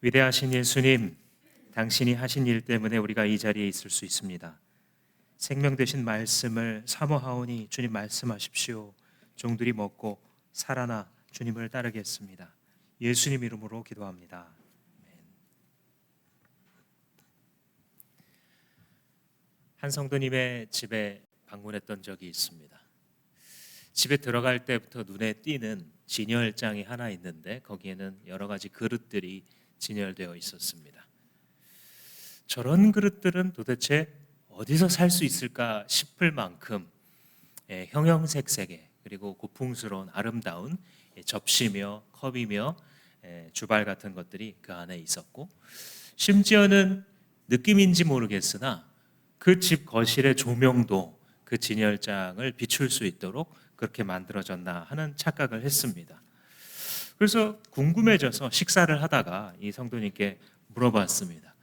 위대하신 예수님, 당신이 하신 일 때문에 우리가 이 자리에 있을 수 있습니다. 생명 되신 말씀을 사모하오니 주님 말씀하십시오. 종들이 먹고 살아나 주님을 따르겠습니다. 예수님 이름으로 기도합니다. 아멘. 한 성도님의 집에 방문했던 적이 있습니다. 집에 들어갈 때부터 눈에 띄는 진열장이 하나 있는데 거기에는 여러 가지 그릇들이 진열되어 있었습니다. 저런 그릇들은 도대체 어디서 살 수 있을까 싶을 만큼 형형색색의 그리고 고풍스러운 아름다운 접시며 컵이며 주발 같은 것들이 그 안에 있었고, 심지어는 느낌인지 모르겠으나 그 집 거실의 조명도 그 진열장을 비출 수 있도록 그렇게 만들어졌나 하는 착각을 했습니다. 그래서 궁금해져서 식사를 하다가 이 성도님께 물어봤습니다.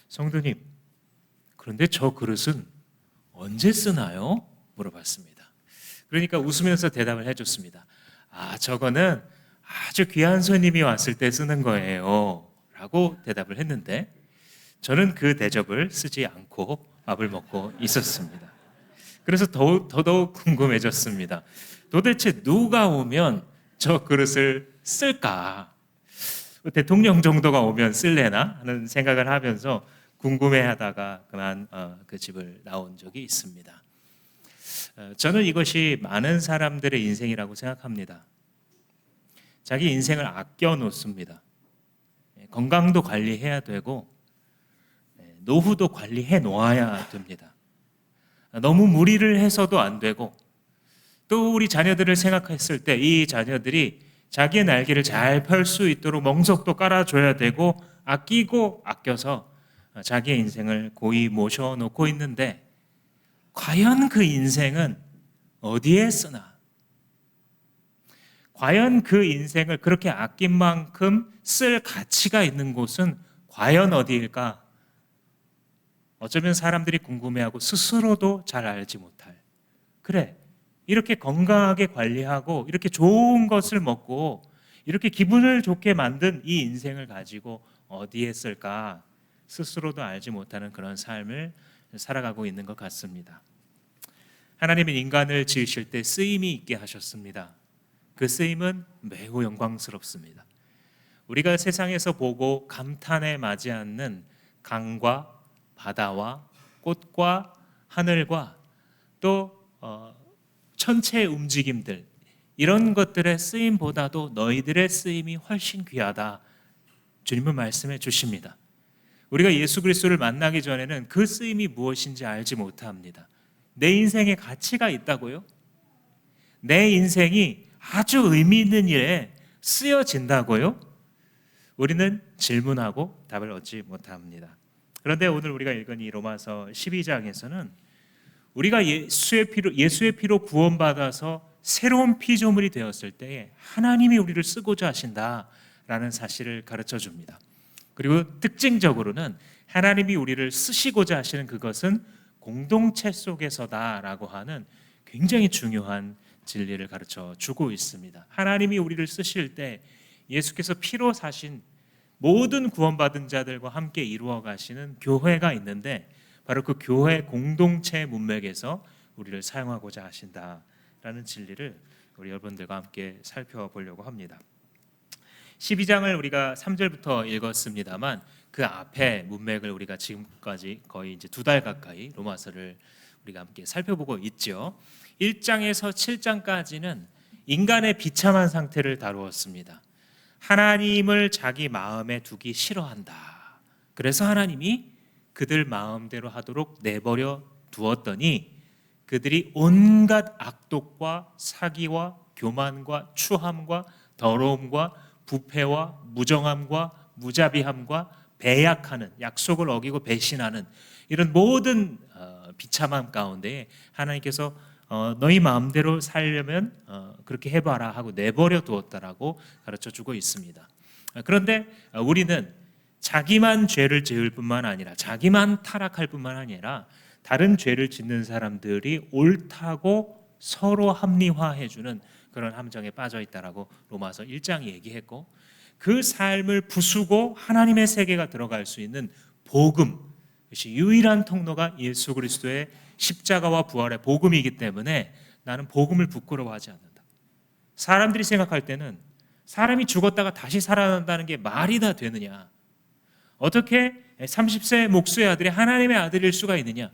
성도님, 그런데 저 그릇은 언제 쓰나요? 물어봤습니다. 그러니까 웃으면서 대답을 해줬습니다. 저거는 아주 귀한 손님이 왔을 때 쓰는 거예요 라고 대답을 했는데, 저는 그 대접을 쓰지 않고 밥을 먹고 있었습니다. 그래서 더더욱 궁금해졌습니다. 도대체 누가 오면 저 그릇을 쓸까? 대통령 정도가 오면 쓸래나 하는 생각을 하면서 궁금해하다가 그만 그 집을 나온 적이 있습니다. 저는 이것이 많은 사람들의 인생이라고 생각합니다. 자기 인생을 아껴 놓습니다. 건강도 관리해야 되고 노후도 관리해 놓아야 됩니다. 너무 무리를 해서도 안 되고, 또 우리 자녀들을 생각했을 때 이 자녀들이 자기의 날개를 잘 펼 수 있도록 멍석도 깔아줘야 되고, 아끼고 아껴서 자기의 인생을 고이 모셔놓고 있는데, 과연 그 인생은 어디에 쓰나? 과연 그 인생을 그렇게 아낀 만큼 쓸 가치가 있는 곳은 과연 어디일까? 어쩌면 사람들이 궁금해하고 스스로도 잘 알지 못할, 그래, 이렇게 건강하게 관리하고 이렇게 좋은 것을 먹고 이렇게 기분을 좋게 만든 이 인생을 가지고 어디에 쓸까 스스로도 알지 못하는 그런 삶을 살아가고 있는 것 같습니다. 하나님은 인간을 지으실 때 쓰임이 있게 하셨습니다. 그 쓰임은 매우 영광스럽습니다. 우리가 세상에서 보고 감탄에 맞지 않는 강과 바다와 꽃과 하늘과 또 천체의 움직임들, 이런 것들의 쓰임보다도 너희들의 쓰임이 훨씬 귀하다, 주님은 말씀해 주십니다. 우리가 예수 그리스도를 만나기 전에는 그 쓰임이 무엇인지 알지 못합니다. 내 인생에 가치가 있다고요? 내 인생이 아주 의미 있는 일에 쓰여진다고요? 우리는 질문하고 답을 얻지 못합니다. 그런데 오늘 우리가 읽은 이 로마서 12장에서는 우리가 예수의 피로 구원받아서 새로운 피조물이 되었을 때에 하나님이 우리를 쓰고자 하신다라는 사실을 가르쳐 줍니다. 그리고 특징적으로는 하나님이 우리를 쓰시고자 하시는 그것은 공동체 속에서다라고 하는 굉장히 중요한 진리를 가르쳐 주고 있습니다. 하나님이 우리를 쓰실 때 예수께서 피로 사신 모든 구원받은 자들과 함께 이루어 가시는 교회가 있는데, 바로 그 교회 공동체 문맥에서 우리를 사용하고자 하신다라는 진리를 우리 여러분들과 함께 살펴보려고 합니다. 12장을 우리가 3절부터 읽었습니다만 그 앞에 문맥을 우리가 지금까지 거의 이제 2달 가까이 로마서를 우리가 함께 살펴보고 있죠. 1장에서 7장까지는 인간의 비참한 상태를 다루었습니다. 하나님을 자기 마음에 두기 싫어한다. 그래서 하나님이 그들 마음대로 하도록 내버려 두었더니 그들이 온갖 악독과 사기와 교만과 추함과 더러움과 부패와 무정함과 무자비함과 배약하는, 약속을 어기고 배신하는 이런 모든 비참함 가운데 하나님께서 너희 마음대로 살려면 그렇게 해봐라 하고 내버려 두었다라고 가르쳐주고 있습니다. 그런데 우리는 자기만 죄를 지을 뿐만 아니라, 자기만 타락할 뿐만 아니라 다른 죄를 짓는 사람들이 옳다고 서로 합리화해주는 그런 함정에 빠져 있다라고 로마서 1장이 얘기했고, 그 삶을 부수고 하나님의 세계가 들어갈 수 있는 복음, 그것이 유일한 통로가 예수 그리스도의 십자가와 부활의 복음이기 때문에 나는 복음을 부끄러워하지 않는다. 사람들이 생각할 때는 사람이 죽었다가 다시 살아난다는 게 말이 다 되느냐, 어떻게 30세 목수의 아들이 하나님의 아들일 수가 있느냐,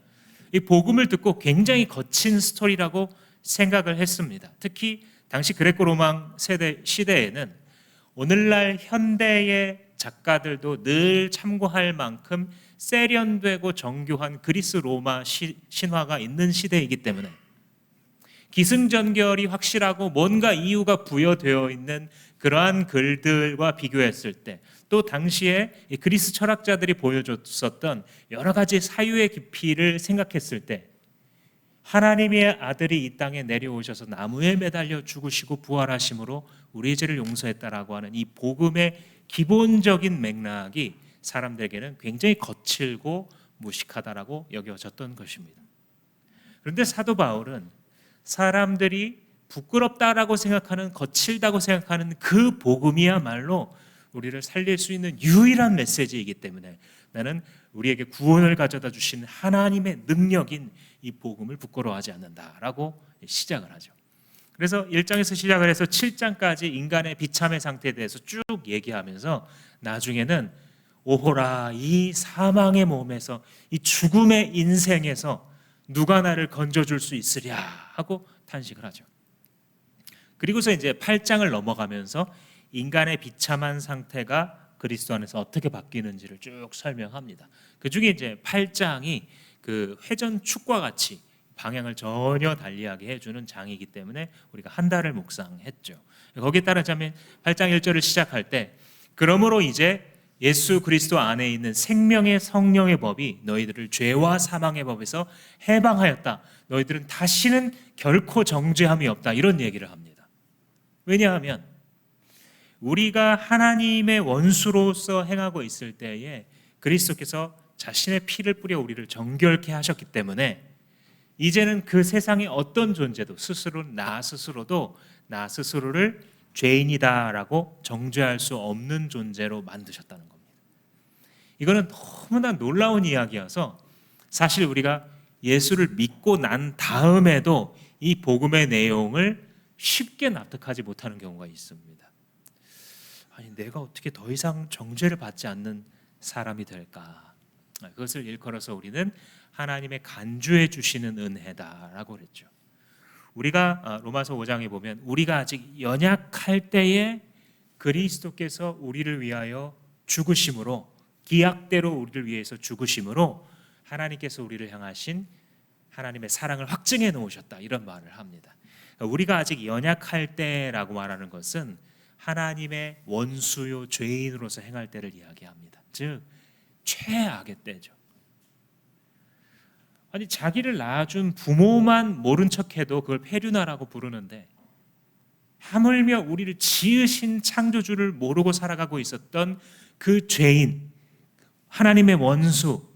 이 복음을 듣고 굉장히 거친 스토리라고 생각을 했습니다. 특히 당시 그레코-로마 시대에는 오늘날 현대의 작가들도 늘 참고할 만큼 세련되고 정교한 그리스 로마 신화가 있는 시대이기 때문에 기승전결이 확실하고 뭔가 이유가 부여되어 있는 그러한 글들과 비교했을 때, 또 당시에 그리스 철학자들이 보여줬었던 여러 가지 사유의 깊이를 생각했을 때, 하나님의 아들이 이 땅에 내려오셔서 나무에 매달려 죽으시고 부활하심으로 우리의 죄를 용서했다라고 하는 이 복음의 기본적인 맥락이 사람들에게는 굉장히 거칠고 무식하다라고 여겨졌던 것입니다. 그런데 사도 바울은 사람들이 부끄럽다라고 생각하는, 거칠다고 생각하는 그 복음이야말로 우리를 살릴 수 있는 유일한 메시지이기 때문에 나는 우리에게 구원을 가져다 주신 하나님의 능력인 이 복음을 부끄러워하지 않는다라고 시작을 하죠. 그래서 1장에서 시작을 해서 7장까지 인간의 비참의 상태에 대해서 쭉 얘기하면서 나중에는 오호라, 이 사망의 몸에서, 이 죽음의 인생에서 누가 나를 건져줄 수 있으랴 하고 탄식을 하죠. 그리고서 이제 8장을 넘어가면서 인간의 비참한 상태가 그리스도 안에서 어떻게 바뀌는지를 쭉 설명합니다. 그 중에 이제 8장이 그 회전 축과 같이 방향을 전혀 달리하게 해주는 장이기 때문에 우리가 한 달을 묵상했죠. 거기에 따르자면 8장 1절을 시작할 때, 그러므로 이제 예수 그리스도 안에 있는 생명의 성령의 법이 너희들을 죄와 사망의 법에서 해방하였다. 너희들은 다시는 결코 정죄함이 없다. 이런 얘기를 합니다. 왜냐하면 우리가 하나님의 원수로서 행하고 있을 때에 그리스도께서 자신의 피를 뿌려 우리를 정결케 하셨기 때문에 이제는 그 세상의 어떤 존재도 나 스스로를 죄인이다라고 정죄할 수 없는 존재로 만드셨다는 겁니다. 이거는 너무나 놀라운 이야기여서 사실 우리가 예수를 믿고 난 다음에도 이 복음의 내용을 쉽게 납득하지 못하는 경우가 있습니다. 아니, 내가 어떻게 더 이상 정죄를 받지 않는 사람이 될까? 그것을 일컬어서 우리는 하나님의 간주해 주시는 은혜다라고 그랬죠. 우리가 로마서 5장에 보면 우리가 아직 연약할 때에 그리스도께서 우리를 위하여 죽으심으로, 기약대로 우리를 위해서 죽으심으로 하나님께서 우리를 향하신 하나님의 사랑을 확증해 놓으셨다, 이런 말을 합니다. 우리가 아직 연약할 때라고 말하는 것은 하나님의 원수요 죄인으로서 행할 때를 이야기합니다. 즉 최악의 때죠. 아니, 자기를 낳아준 부모만 모른 척해도 그걸 폐륜아라고 부르는데, 하물며 우리를 지으신 창조주를 모르고 살아가고 있었던 그 죄인, 하나님의 원수,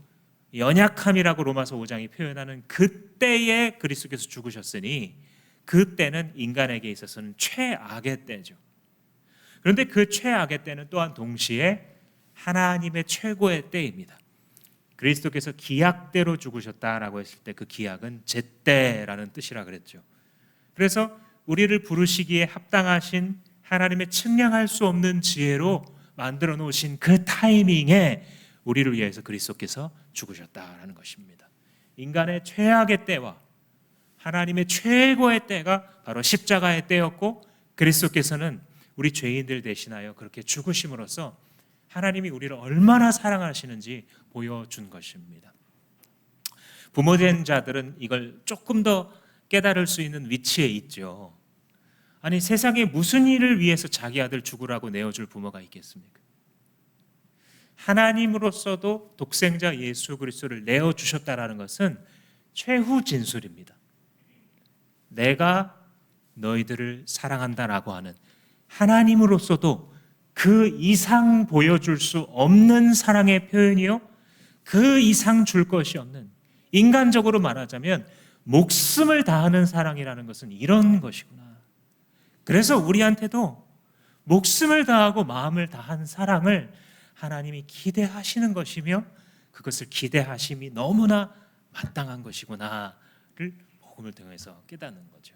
연약함이라고 로마서 5장이 표현하는 그때에 그리스도께서 죽으셨으니 그때는 인간에게 있어서는 최악의 때죠. 그런데 그 최악의 때는 또한 동시에 하나님의 최고의 때입니다. 그리스도께서 기약대로 죽으셨다라고 했을 때 그 기약은 제때라는 뜻이라 그랬죠. 그래서 우리를 부르시기에 합당하신 하나님의 측량할 수 없는 지혜로 만들어 놓으신 그 타이밍에 우리를 위해서 그리스도께서 죽으셨다라는 것입니다. 인간의 최악의 때와 하나님의 최고의 때가 바로 십자가의 때였고, 그리스도께서는 우리 죄인들 대신하여 그렇게 죽으심으로써 하나님이 우리를 얼마나 사랑하시는지 보여준 것입니다. 부모된 자들은 이걸 조금 더 깨달을 수 있는 위치에 있죠. 아니, 세상에 무슨 일을 위해서 자기 아들 죽으라고 내어줄 부모가 있겠습니까? 하나님으로서도 독생자 예수 그리스도를 내어주셨다라는 것은 최후 진술입니다. 내가 너희들을 사랑한다라고 하는, 하나님으로서도 그 이상 보여줄 수 없는 사랑의 표현이요, 그 이상 줄 것이 없는, 인간적으로 말하자면 목숨을 다하는 사랑이라는 것은 이런 것이구나. 그래서 우리한테도 목숨을 다하고 마음을 다한 사랑을 하나님이 기대하시는 것이며 그것을 기대하심이 너무나 마땅한 것이구나를 복음을 통해서 깨닫는 거죠.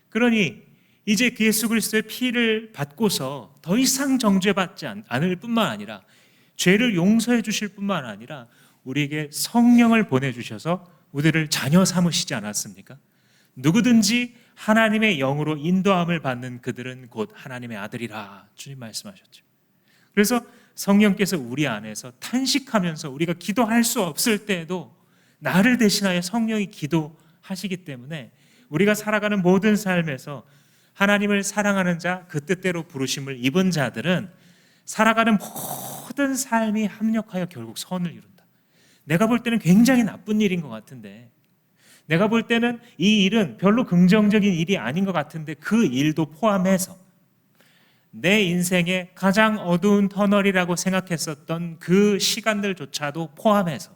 그러니 이제 그 예수 그리스도의 피를 받고서 더 이상 정죄받지 않을 뿐만 아니라 죄를 용서해 주실 뿐만 아니라 우리에게 성령을 보내주셔서 우리를 자녀 삼으시지 않았습니까? 누구든지 하나님의 영으로 인도함을 받는 그들은 곧 하나님의 아들이라 주님 말씀하셨죠. 그래서 성령께서 우리 안에서 탄식하면서 우리가 기도할 수 없을 때에도 나를 대신하여 성령이 기도하시기 때문에 우리가 살아가는 모든 삶에서 하나님을 사랑하는 자, 그 뜻대로 부르심을 입은 자들은 살아가는 모든 삶이 합력하여 결국 선을 이룬다. 내가 볼 때는 굉장히 나쁜 일인 것 같은데, 내가 볼 때는 이 일은 별로 긍정적인 일이 아닌 것 같은데 그 일도 포함해서 내 인생의 가장 어두운 터널이라고 생각했었던 그 시간들조차도 포함해서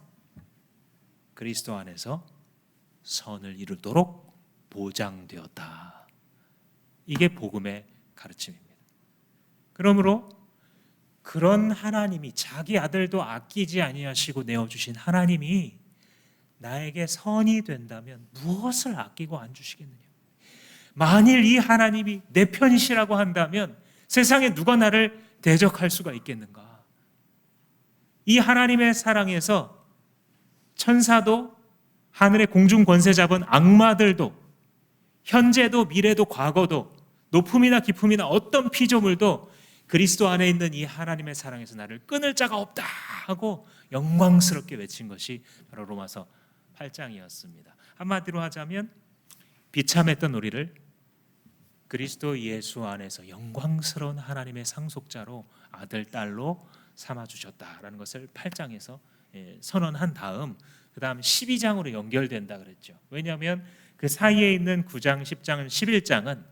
그리스도 안에서 선을 이루도록 보장되었다. 이게 복음의 가르침입니다. 그러므로 그런 하나님이, 자기 아들도 아끼지 아니하시고 내어주신 하나님이 나에게 선이 된다면 무엇을 아끼고 안 주시겠느냐? 만일 이 하나님이 내 편이시라고 한다면 세상에 누가 나를 대적할 수가 있겠는가? 이 하나님의 사랑에서 천사도, 하늘의 공중 권세 잡은 악마들도, 현재도 미래도 과거도, 높음이나 깊음이나 어떤 피조물도 그리스도 안에 있는 이 하나님의 사랑에서 나를 끊을 자가 없다 하고 영광스럽게 외친 것이 바로 로마서 8장이었습니다. 한마디로 하자면 비참했던 우리를 그리스도 예수 안에서 영광스러운 하나님의 상속자로, 아들, 딸로 삼아주셨다라는 것을 8장에서 선언한 다음 그 다음 12장으로 연결된다 그랬죠. 왜냐하면 그 사이에 있는 9장, 10장, 11장은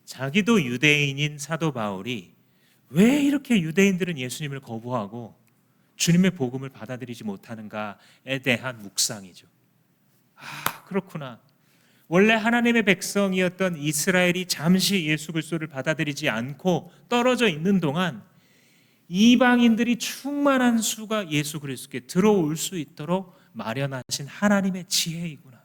자기도 유대인인 사도 바울이 왜 이렇게 유대인들은 예수님을 거부하고 주님의 복음을 받아들이지 못하는가에 대한 묵상이죠. 아, 그렇구나. 원래 하나님의 백성이었던 이스라엘이 잠시 예수 그리스도를 받아들이지 않고 떨어져 있는 동안 이방인들이 충만한 수가 예수 그리스도께 들어올 수 있도록 마련하신 하나님의 지혜이구나.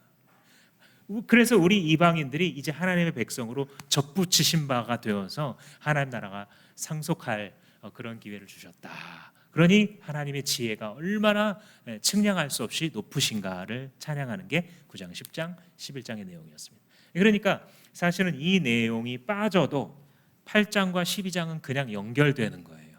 그래서 우리 이방인들이 이제 하나님의 백성으로 접붙이신 바가 되어서 하나님 나라가 상속할 그런 기회를 주셨다. 그러니 하나님의 지혜가 얼마나 측량할 수 없이 높으신가를 찬양하는 게 9장, 10장, 11장의 내용이었습니다. 그러니까 사실은 이 내용이 빠져도 8장과 12장은 그냥 연결되는 거예요.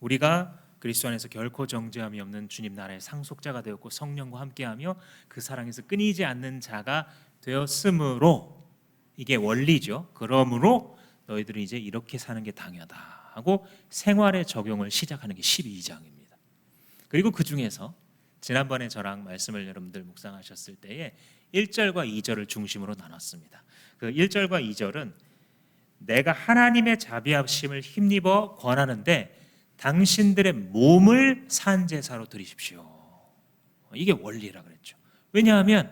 우리가 그리스도 안에서 결코 정죄함이 없는 주님 나라의 상속자가 되었고 성령과 함께하며 그 사랑에서 끊이지 않는 자가 되었으므로, 이게 원리죠. 그러므로 너희들은 이제 이렇게 사는 게 당연하다 하고 생활의 적용을 시작하는 게 12장입니다. 그리고 그 중에서 지난번에 저랑 말씀을 여러분들 묵상하셨을 때에 1절과 2절을 중심으로 나눴습니다. 그 1절과 2절은 내가 하나님의 자비하심을 힘입어 권하는데 당신들의 몸을 산제사로 드리십시오. 이게 원리라 그랬죠. 왜냐하면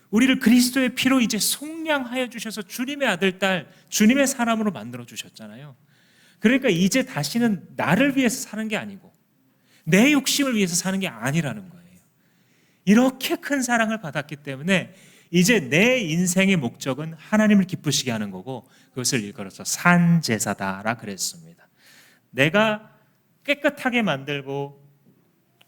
우리를 그리스도의 피로 이제 속량하여 주셔서 주님의 아들, 딸, 주님의 사람으로 만들어 주셨잖아요. 그러니까 이제 다시는 나를 위해서 사는 게 아니고 내 욕심을 위해서 사는 게 아니라는 거예요. 이렇게 큰 사랑을 받았기 때문에 이제 내 인생의 목적은 하나님을 기쁘시게 하는 거고 그것을 일컬어서 산제사다라 그랬습니다. 내가 깨끗하게 만들고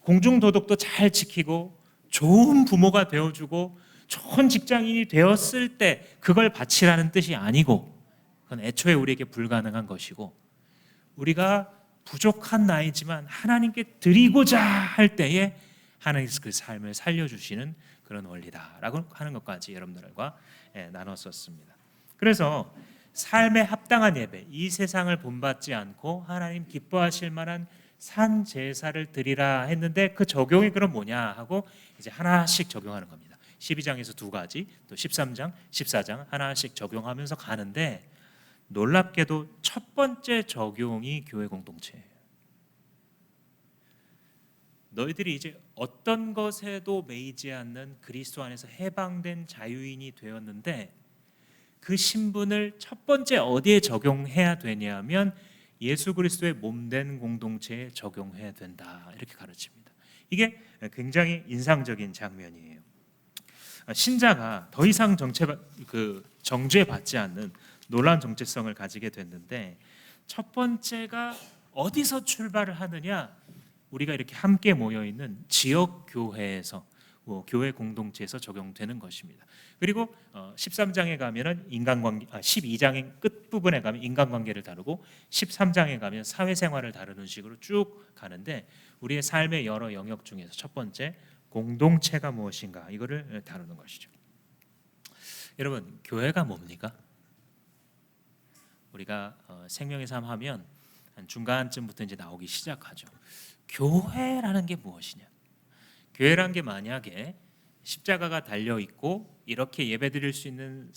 공중도덕도 잘 지키고 좋은 부모가 되어주고 좋은 직장인이 되었을 때 그걸 바치라는 뜻이 아니고, 그건 애초에 우리에게 불가능한 것이고, 우리가 부족한 나이지만 하나님께 드리고자 할 때에 하나님께서 그 삶을 살려주시는 그런 원리다라고 하는 것까지 여러분들과 나눴었습니다. 그래서 삶에 합당한 예배, 이 세상을 본받지 않고 하나님 기뻐하실 만한 산 제사를 드리라 했는데 그 적용이 그럼 뭐냐 하고 이제 하나씩 적용하는 겁니다. 12장에서 두 가지, 또 13장, 14장 하나씩 적용하면서 가는데 놀랍게도 첫 번째 적용이 교회 공동체예요. 너희들이 이제 어떤 것에도 매이지 않는 그리스도 안에서 해방된 자유인이 되었는데 그 신분을 첫 번째 어디에 적용해야 되냐면 예수 그리스도의 몸된 공동체에 적용해야 된다, 이렇게 가르칩니다. 이게 굉장히 인상적인 장면이에요. 신자가 더 이상 정죄받지 않는 놀라운 정체성을 가지게 됐는데, 첫 번째가 어디서 출발을 하느냐? 우리가 이렇게 함께 모여 있는 지역 교회에서, 교회 공동체에서 적용되는 것입니다. 그리고 13장에 가면은 인간관계, 12장의 끝 부분에 가면 인간관계를 다루고 13장에 가면 사회생활을 다루는 식으로 쭉 가는데, 우리의 삶의 여러 영역 중에서 첫 번째 공동체가 무엇인가, 이거를 다루는 것이죠. 여러분, 교회가 뭡니까? 우리가 생명의 삶 하면 한 중간쯤부터 이제 나오기 시작하죠. 교회라는 게 무엇이냐? 교회란 게 만약에 십자가가 달려 있고 이렇게 예배드릴 수 있는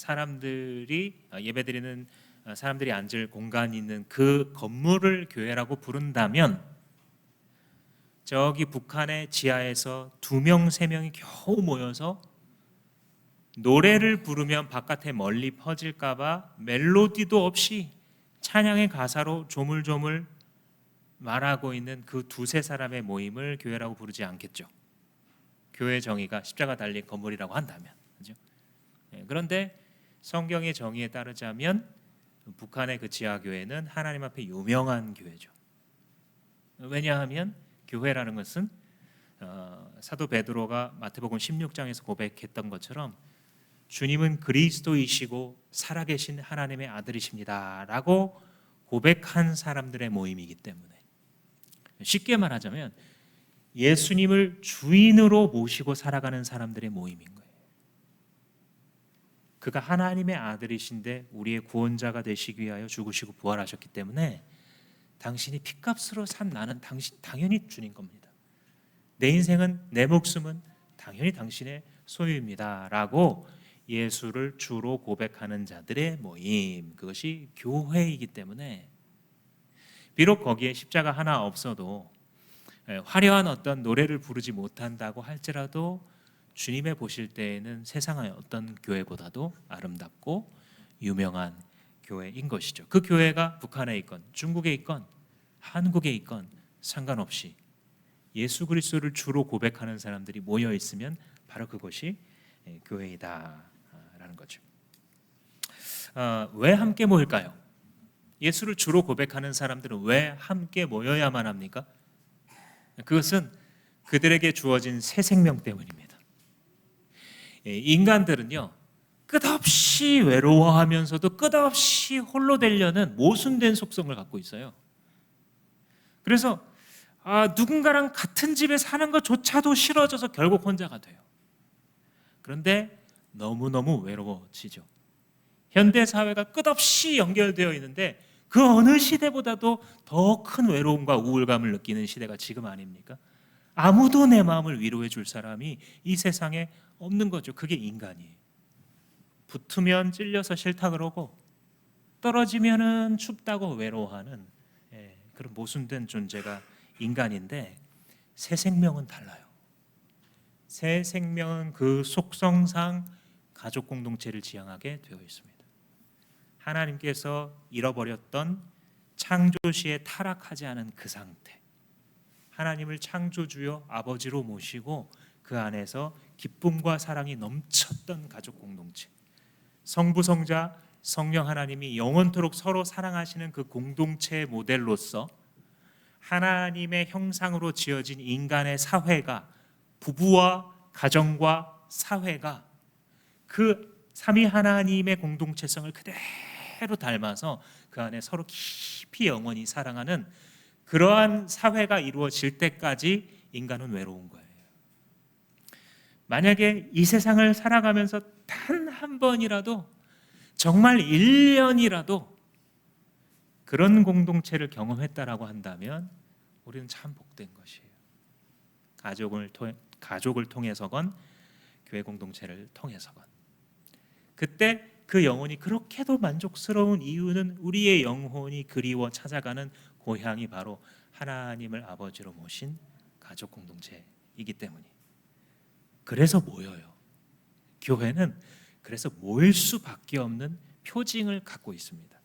예배드리는 사람들이 앉을 공간이 있는 그 건물을 교회라고 부른다면, 저기 북한의 지하에서 2명, 3명이 겨우 모여서 노래를 부르면 바깥에 멀리 퍼질까봐 멜로디도 없이 찬양의 가사로 조물조물 말하고 있는 그 2-3사람의 모임을 교회라고 부르지 않겠죠. 교회 정의가 십자가 달린 건물이라고 한다면, 그렇죠? 그런데 성경의 정의에 따르자면 북한의 그 지하 교회는 하나님 앞에 유명한 교회죠. 왜냐하면 교회라는 것은 사도 베드로가 마태복음 16장에서 고백했던 것처럼 주님은 그리스도이시고 살아계신 하나님의 아들이십니다라고 고백한 사람들의 모임이기 때문에, 쉽게 말하자면 예수님을 주인으로 모시고 살아가는 사람들의 모임인 거예요. 그가 하나님의 아들이신데 우리의 구원자가 되시기 위하여 죽으시고 부활하셨기 때문에 당신이 핏값으로 산 나는 당연히 주님 겁니다. 내 인생은, 내 목숨은 당연히 당신의 소유입니다 라고 예수를 주로 고백하는 자들의 모임, 그것이 교회이기 때문에, 비록 거기에 십자가 하나 없어도 화려한 어떤 노래를 부르지 못한다고 할지라도 주님의 보실 때에는 세상의 어떤 교회보다도 아름답고 유명한 교회인 것이죠. 그 교회가 북한에 있건 중국에 있건 한국에 있건 상관없이 예수 그리스도를 주로 고백하는 사람들이 모여 있으면 바로 그것이 교회이다라는 거죠. 왜 함께 모일까요? 예수를 주로 고백하는 사람들은 왜 함께 모여야만 합니까? 그것은 그들에게 주어진 새 생명 때문입니다. 인간들은요, 끝없이 외로워하면서도 끝없이 홀로 되려는 모순된 속성을 갖고 있어요. 그래서 누군가랑 같은 집에 사는 것조차도 싫어져서 결국 혼자가 돼요. 그런데 너무너무 외로워지죠. 현대 사회가 끝없이 연결되어 있는데 그 어느 시대보다도 더 큰 외로움과 우울감을 느끼는 시대가 지금 아닙니까? 아무도 내 마음을 위로해 줄 사람이 이 세상에 없는 거죠. 그게 인간이에요. 붙으면 찔려서 싫다 그러고 떨어지면은 춥다고 외로워하는 그런 모순된 존재가 인간인데, 새 생명은 달라요. 새 생명은 그 속성상 가족 공동체를 지향하게 되어 있습니다. 하나님께서 잃어버렸던 창조시에 타락하지 않은 그 상태, 하나님을 창조주요 아버지로 모시고 그 안에서 기쁨과 사랑이 넘쳤던 가족 공동체, 성부 성자 성령 하나님이 영원토록 서로 사랑하시는 그 공동체의 모델로서 하나님의 형상으로 지어진 인간의 사회가, 부부와 가정과 사회가 그 삼위 하나님의 공동체성을 그대로 닮아서 그 안에 서로 깊이 영원히 사랑하는 그러한 사회가 이루어질 때까지 인간은 외로운 거예요. 만약에 이 세상을 살아가면서 단 한 번이라도, 정말 1년이라도 그런 공동체를 경험했다라고 한다면 우리는 참 복된 것이에요. 가족을 통해서건 교회 공동체를 통해서건, 그때 그 영혼이 그렇게도 만족스러운 이유는 우리의 영혼이 그리워 찾아가는 고향이 바로 하나님을 아버지로 모신 가족 공동체이기 때문이에요. 그래서 모여요. 교회는 그래서 모일 수밖에 없는 표징을 갖고 있습니다.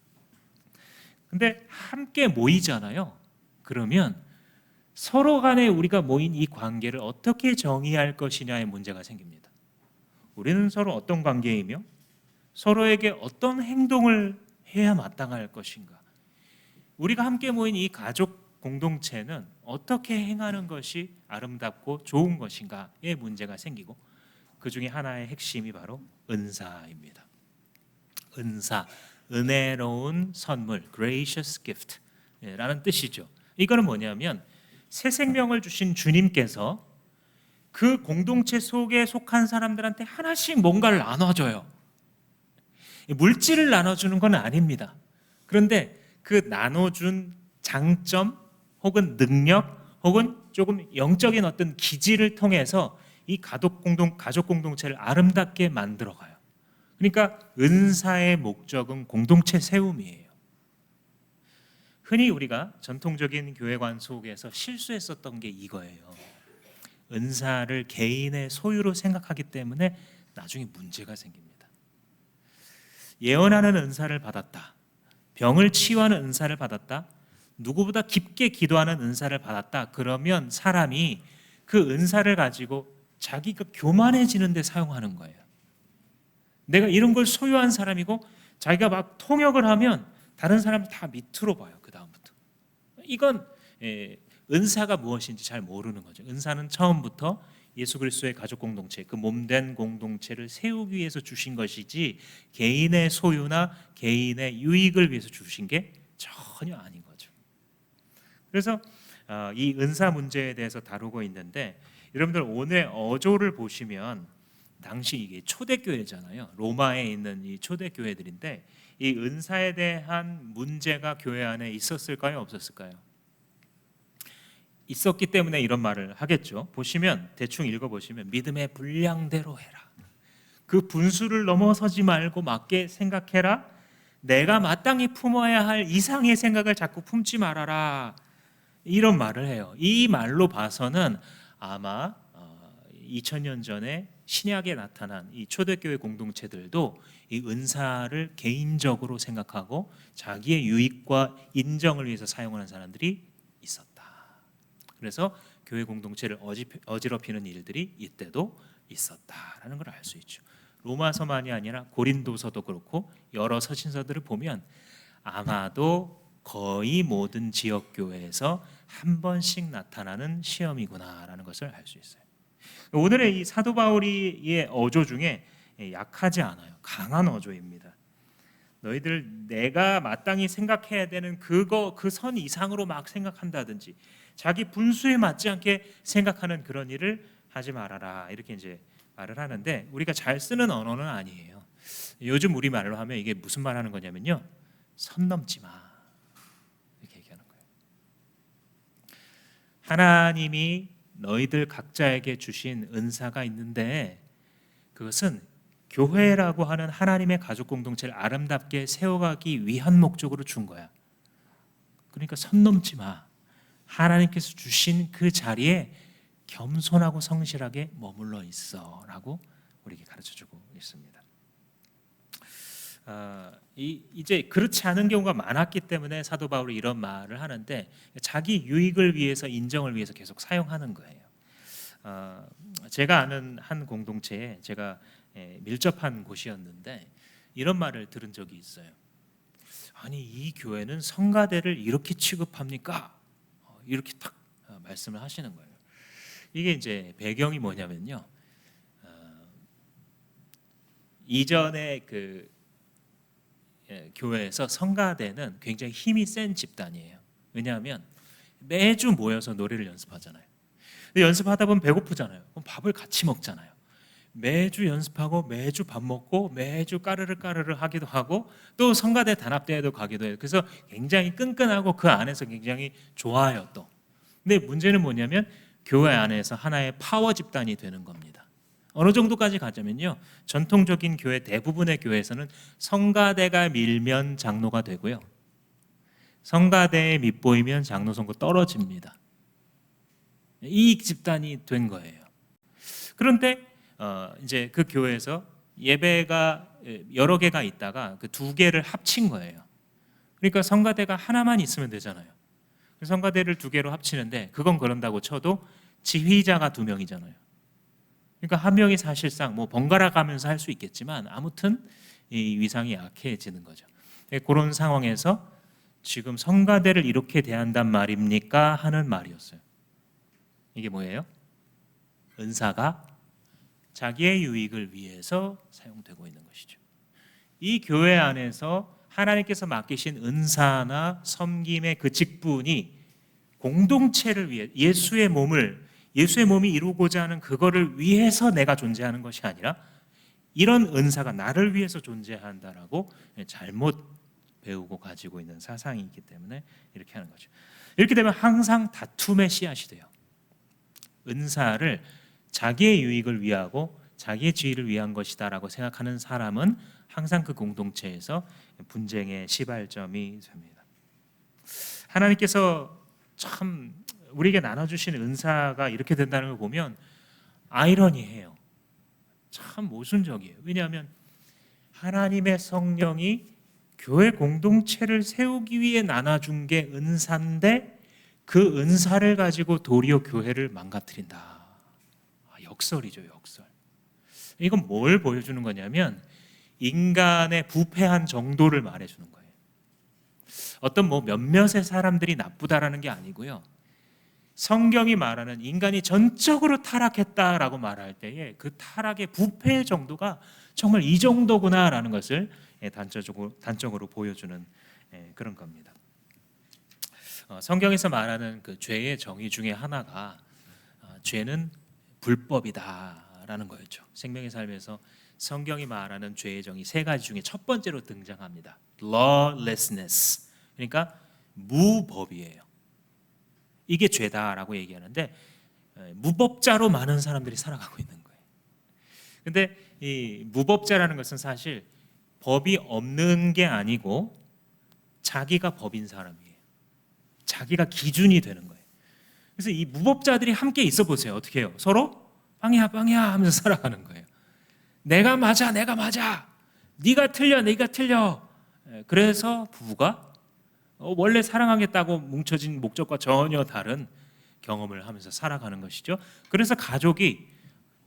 근데 함께 모이잖아요. 그러면 서로 간에 우리가 모인 이 관계를 어떻게 정의할 것이냐의 문제가 생깁니다. 우리는 서로 어떤 관계이며 서로에게 어떤 행동을 해야 마땅할 것인가? 우리가 함께 모인 이 가족 공동체는 어떻게 행하는 것이 아름답고 좋은 것인가의 문제가 생기고, 그 중에 하나의 핵심이 바로 은사입니다. 은사, 은혜로운 선물, gracious gift라는 뜻이죠. 이거는 뭐냐면 새 생명을 주신 주님께서 그 공동체 속에 속한 사람들한테 하나씩 뭔가를 나눠줘요. 물질을 나눠주는 건 아닙니다. 그런데 그 나눠준 장점 혹은 능력 혹은 조금 영적인 어떤 기질을 통해서 이 가족 공동체를 아름답게 만들어가요. 그러니까 은사의 목적은 공동체 세움이에요. 흔히 우리가 전통적인 교회관 속에서 실수했었던 게 이거예요. 은사를 개인의 소유로 생각하기 때문에 나중에 문제가 생깁니다. 예언하는 은사를 받았다, 병을 치유하는 은사를 받았다, 누구보다 깊게 기도하는 은사를 받았다, 그러면 사람이 그 은사를 가지고 자기가 교만해지는 데 사용하는 거예요. 내가 이런 걸 소유한 사람이고 자기가 막 통역을 하면 다른 사람 다 밑으로 봐요. 그 다음부터. 이건 은사가 무엇인지 잘 모르는 거죠. 은사는 처음부터 예수 그리스도의 가족 공동체, 그 몸된 공동체를 세우기 위해서 주신 것이지 개인의 소유나 개인의 유익을 위해서 주신 게 전혀 아닌 거죠. 그래서 이 은사 문제에 대해서 다루고 있는데, 여러분들 오늘 어조를 보시면 당시 이게 초대교회잖아요. 로마에 있는 이 초대교회들인데 이 은사에 대한 문제가 교회 안에 있었을까요? 없었을까요? 있었기 때문에 이런 말을 하겠죠. 보시면 대충 읽어보시면 믿음의 분량대로 해라. 그 분수를 넘어서지 말고 맞게 생각해라. 내가 마땅히 품어야 할 이상의 생각을 자꾸 품지 말아라. 이런 말을 해요. 이 말로 봐서는 아마 2000년 전에 신약에 나타난 이 초대교회 공동체들도 이 은사를 개인적으로 생각하고 자기의 유익과 인정을 위해서 사용하는 사람들이 있었다. 그래서 교회 공동체를 어지럽히는 일들이 이때도 있었다라는 걸 알 수 있죠. 로마서만이 아니라 고린도서도 그렇고 여러 서신서들을 보면 아마도 거의 모든 지역 교회에서 한 번씩 나타나는 시험이구나라는 것을 알 수 있어요. 오늘의 이 사도 바울의 어조 중에 약하지 않아요. 강한 어조입니다. 너희들 내가 마땅히 생각해야 되는 그 선 이상으로 막 생각한다든지 자기 분수에 맞지 않게 생각하는 그런 일을 하지 말아라, 이렇게 이제 말을 하는데, 우리가 잘 쓰는 언어는 아니에요. 요즘 우리 말로 하면 이게 무슨 말 하는 거냐면요, 선 넘지 마, 이렇게 얘기하는 거예요. 하나님이 너희들 각자에게 주신 은사가 있는데 그것은 교회라고 하는 하나님의 가족 공동체를 아름답게 세워가기 위한 목적으로 준 거야. 그러니까 선 넘지 마. 하나님께서 주신 그 자리에 겸손하고 성실하게 머물러 있어라고 우리에게 가르쳐주고 있습니다. 이제 그렇지 않은 경우가 많았기 때문에 사도 바울이 이런 말을 하는데, 자기 유익을 위해서, 인정을 위해서 계속 사용하는 거예요. 제가 아는 한 공동체에 제가 밀접한 곳이었는데 이런 말을 들은 적이 있어요. 아니, 이 교회는 성가대를 이렇게 취급합니까? 이렇게 딱 말씀을 하시는 거예요. 이게 이제 배경이 뭐냐면요, 이전에 그 교회에서 성가대는 굉장히 힘이 센 집단이에요. 왜냐하면 매주 모여서 노래를 연습하잖아요. 근데 연습하다 보면 배고프잖아요. 그럼 밥을 같이 먹잖아요. 매주 연습하고 매주 밥 먹고 매주 까르르 하기도 하고 또 성가대 단합대회도 가기도 해요. 그래서 굉장히 끈끈하고 그 안에서 굉장히 좋아요 또. 근데 문제는 뭐냐면 교회 안에서 하나의 파워 집단이 되는 겁니다. 어느 정도까지 가자면요, 전통적인 교회 대부분의 교회에서는 성가대가 밀면 장로가 되고요, 성가대에 밑보이면 장로 선거 떨어집니다. 이 집단이 된 거예요. 그런데 이제 그 교회에서 예배가 여러 개가 있다가 그 두 개를 합친 거예요. 그러니까 성가대가 하나만 있으면 되잖아요. 성가대를 두 개로 합치는데 그건 그런다고 쳐도 지휘자가 두 명이잖아요. 그러니까 한 명이 사실상 뭐 번갈아 가면서 할 수 있겠지만 아무튼 이 위상이 약해지는 거죠. 그런 상황에서 지금 성가대를 이렇게 대한단 말입니까? 하는 말이었어요. 이게 뭐예요? 은사가 자기의 유익을 위해서 사용되고 있는 것이죠. 이 교회 안에서 하나님께서 맡기신 은사나 섬김의 그 직분이 공동체를 위해 예수의 몸이 이루고자 하는 그거를 위해서 내가 존재하는 것이 아니라 이런 은사가 나를 위해서 존재한다라고 잘못 배우고 가지고 있는 사상이 있기 때문에 이렇게 하는 거죠. 이렇게 되면 항상 다툼의 씨앗이 돼요. 은사를 자기의 유익을 위하고 자기의 지위를 위한 것이다라고 생각하는 사람은 항상 그 공동체에서 분쟁의 시발점이 됩니다. 하나님께서 참 우리에게 나눠주신 은사가 이렇게 된다는 걸 보면 아이러니해요. 참 모순적이에요. 왜냐하면 하나님의 성령이 교회 공동체를 세우기 위해 나눠준 게 은사인데 그 은사를 가지고 도리어 교회를 망가뜨린다. 역설이죠, 역설. 이건 뭘 보여주는 거냐면 인간의 부패한 정도를 말해주는 거예요. 어떤 몇몇의 사람들이 나쁘다라는 게 아니고요. 성경이 말하는 인간이 전적으로 타락했다라고 말할 때에 그 타락의 부패의 정도가 정말 이 정도구나라는 것을 단적으로 보여주는 그런 겁니다. 성경에서 말하는 그 죄의 정의 중에 하나가 죄는 불법이다라는 거였죠. 생명의 삶에서 성경이 말하는 죄의 정의 세 가지 중에 첫 번째로 등장합니다. lawlessness. 그러니까 무법이에요. 이게 죄다라고 얘기하는데 무법자로 많은 사람들이 살아가고 있는 거예요. 근데 이 무법자라는 것은 사실 법이 없는 게 아니고 자기가 법인 사람이에요. 자기가 기준이 되는 거예요. 그래서 이 무법자들이 함께 있어 보세요. 어떻게 해요? 서로 빵야 빵야 하면서 살아가는 거예요. 내가 맞아, 내가 맞아. 네가 틀려, 네가 틀려. 그래서 부부가 원래 사랑하겠다고 뭉쳐진 목적과 전혀 다른 경험을 하면서 살아가는 것이죠. 그래서 가족이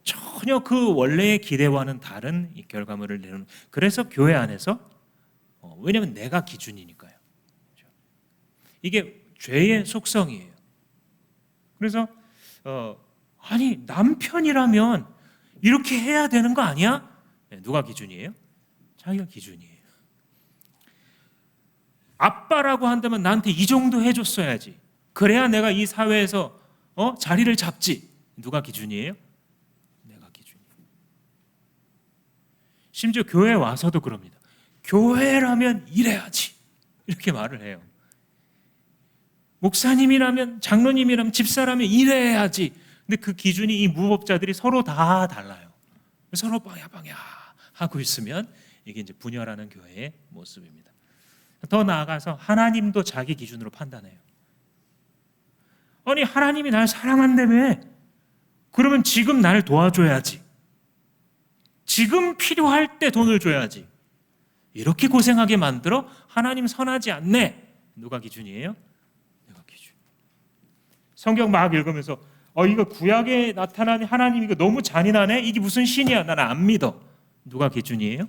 전혀 그 원래의 기대와는 다른 이 결과물을 내는. 그래서 교회 안에서 왜냐하면 내가 기준이니까요. 그렇죠? 이게 죄의 속성이에요. 그래서 아니 남편이라면 이렇게 해야 되는 거 아니야? 누가 기준이에요? 자기가 기준이에요. 아빠라고 한다면 나한테 이 정도 해줬어야지. 그래야 내가 이 사회에서 자리를 잡지. 누가 기준이에요? 내가 기준이에요. 심지어 교회에 와서도 그럽니다. 교회라면 이래야지. 이렇게 말을 해요. 목사님이라면, 장로님이라면, 집사라면 이래야지. 근데 그 기준이 이 무법자들이 서로 다 달라요. 서로 빵야 하고 있으면 이게 이제 분열하는 교회의 모습입니다. 더 나아가서 하나님도 자기 기준으로 판단해요. 아니 하나님이 날 사랑한다며 그러면 지금 날 도와줘야지. 지금 필요할 때 돈을 줘야지. 이렇게 고생하게 만들어 하나님 선하지 않네. 누가 기준이에요? 내가 기준. 성경 막 읽으면서 이거 구약에 나타난 하나님 이거 너무 잔인하네. 이게 무슨 신이야? 나는 안 믿어. 누가 기준이에요?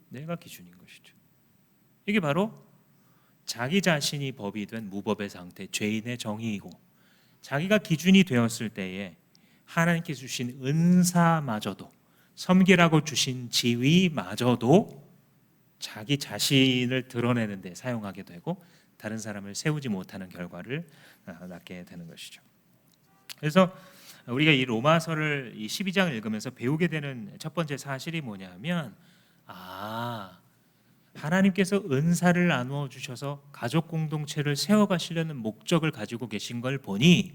내가 기준인 것이죠. 이게 바로 자기 자신이 법이 된 무법의 상태, 죄인의 정의이고 자기가 기준이 되었을 때에 하나님께 주신 은사마저도 섬기라고 주신 지위마저도 자기 자신을 드러내는 데 사용하게 되고 다른 사람을 세우지 못하는 결과를 낳게 되는 것이죠. 그래서 우리가 이 로마서를 이 12장을 읽으면서 배우게 되는 첫 번째 사실이 뭐냐면 하나님께서 은사를 나누어 주셔서 가족 공동체를 세워가시려는 목적을 가지고 계신 걸 보니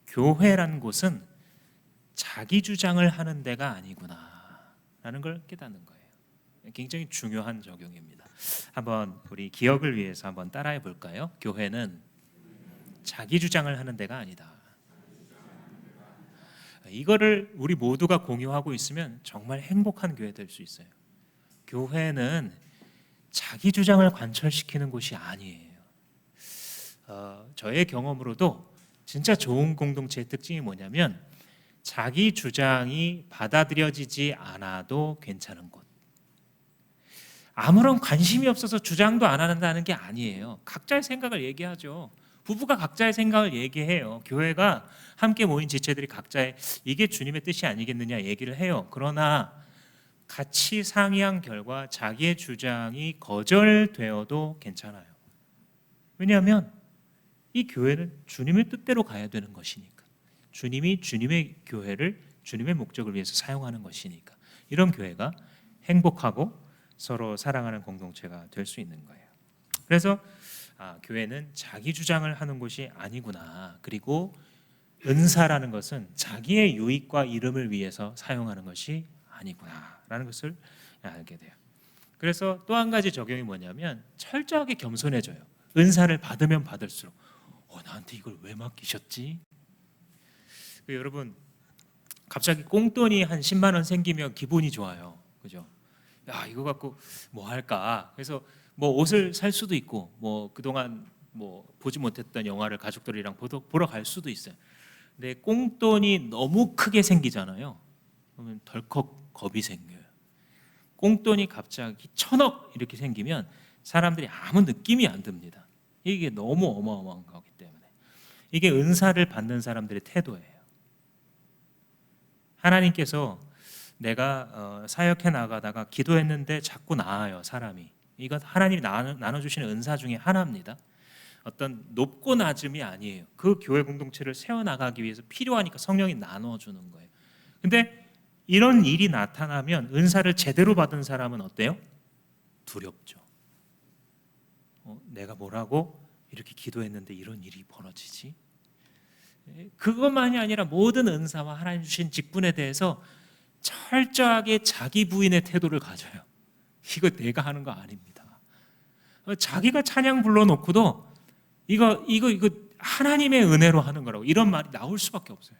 교회란 곳은 자기 주장을 하는 데가 아니구나라는 걸 깨닫는 거예요. 굉장히 중요한 적용입니다. 한번 우리 기억을 위해서 한번 따라해 볼까요? 교회는 자기 주장을 하는 데가 아니다. 이거를 우리 모두가 공유하고 있으면 정말 행복한 교회 될 수 있어요. 교회는 자기 주장을 관철시키는 곳이 아니에요. 저의 경험으로도 진짜 좋은 공동체의 특징이 뭐냐면 자기 주장이 받아들여지지 않아도 괜찮은 곳. 아무런 관심이 없어서 주장도 안 한다는 게 아니에요. 각자의 생각을 얘기하죠. 부부가 각자의 생각을 얘기해요. 교회가 함께 모인 지체들이 각자의 이게 주님의 뜻이 아니겠느냐 얘기를 해요. 그러나 같이 상의한 결과 자기의 주장이 거절되어도 괜찮아요. 왜냐하면 이 교회는 주님의 뜻대로 가야 되는 것이니까. 주님이 주님의 교회를 주님의 목적을 위해서 사용하는 것이니까. 이런 교회가 행복하고 서로 사랑하는 공동체가 될 수 있는 거예요. 그래서 교회는 자기 주장을 하는 곳이 아니구나. 그리고 은사라는 것은 자기의 유익과 이름을 위해서 사용하는 것이 아니구나라는 것을 알게 돼요. 그래서 또 한 가지 적용이 뭐냐면 철저하게 겸손해져요. 은사를 받으면 받을수록 나한테 이걸 왜 맡기셨지? 여러분 갑자기 꽁돈이 한 10만 원 생기면 기분이 좋아요. 그죠? 야, 이거 갖고 뭐 할까? 그래서 뭐 옷을 살 수도 있고 뭐 그동안 뭐 보지 못했던 영화를 가족들이랑 보러 갈 수도 있어요. 근데 꽁돈이 너무 크게 생기잖아요. 그러면 덜컥 겁이 생겨요. 꽁돈이 갑자기 1,000억 이렇게 생기면 사람들이 아무 느낌이 안 듭니다. 이게 너무 어마어마한 거기 때문에. 이게 은사를 받는 사람들의 태도예요. 하나님께서 내가 사역해 나가다가 기도했는데 자꾸 나아요, 사람이. 이건 하나님이 나눠주시는 은사 중에 하나입니다. 어떤 높고 낮음이 아니에요. 그 교회 공동체를 세워나가기 위해서 필요하니까 성령이 나눠주는 거예요. 근데 이런 일이 나타나면 은사를 제대로 받은 사람은 어때요? 두렵죠. 내가 뭐라고 이렇게 기도했는데 이런 일이 벌어지지? 그것만이 아니라 모든 은사와 하나님 주신 직분에 대해서 철저하게 자기 부인의 태도를 가져요. 이거 내가 하는 거 아닙니다. 자기가 찬양 불러놓고도 이거 하나님의 은혜로 하는 거라고 이런 말이 나올 수밖에 없어요.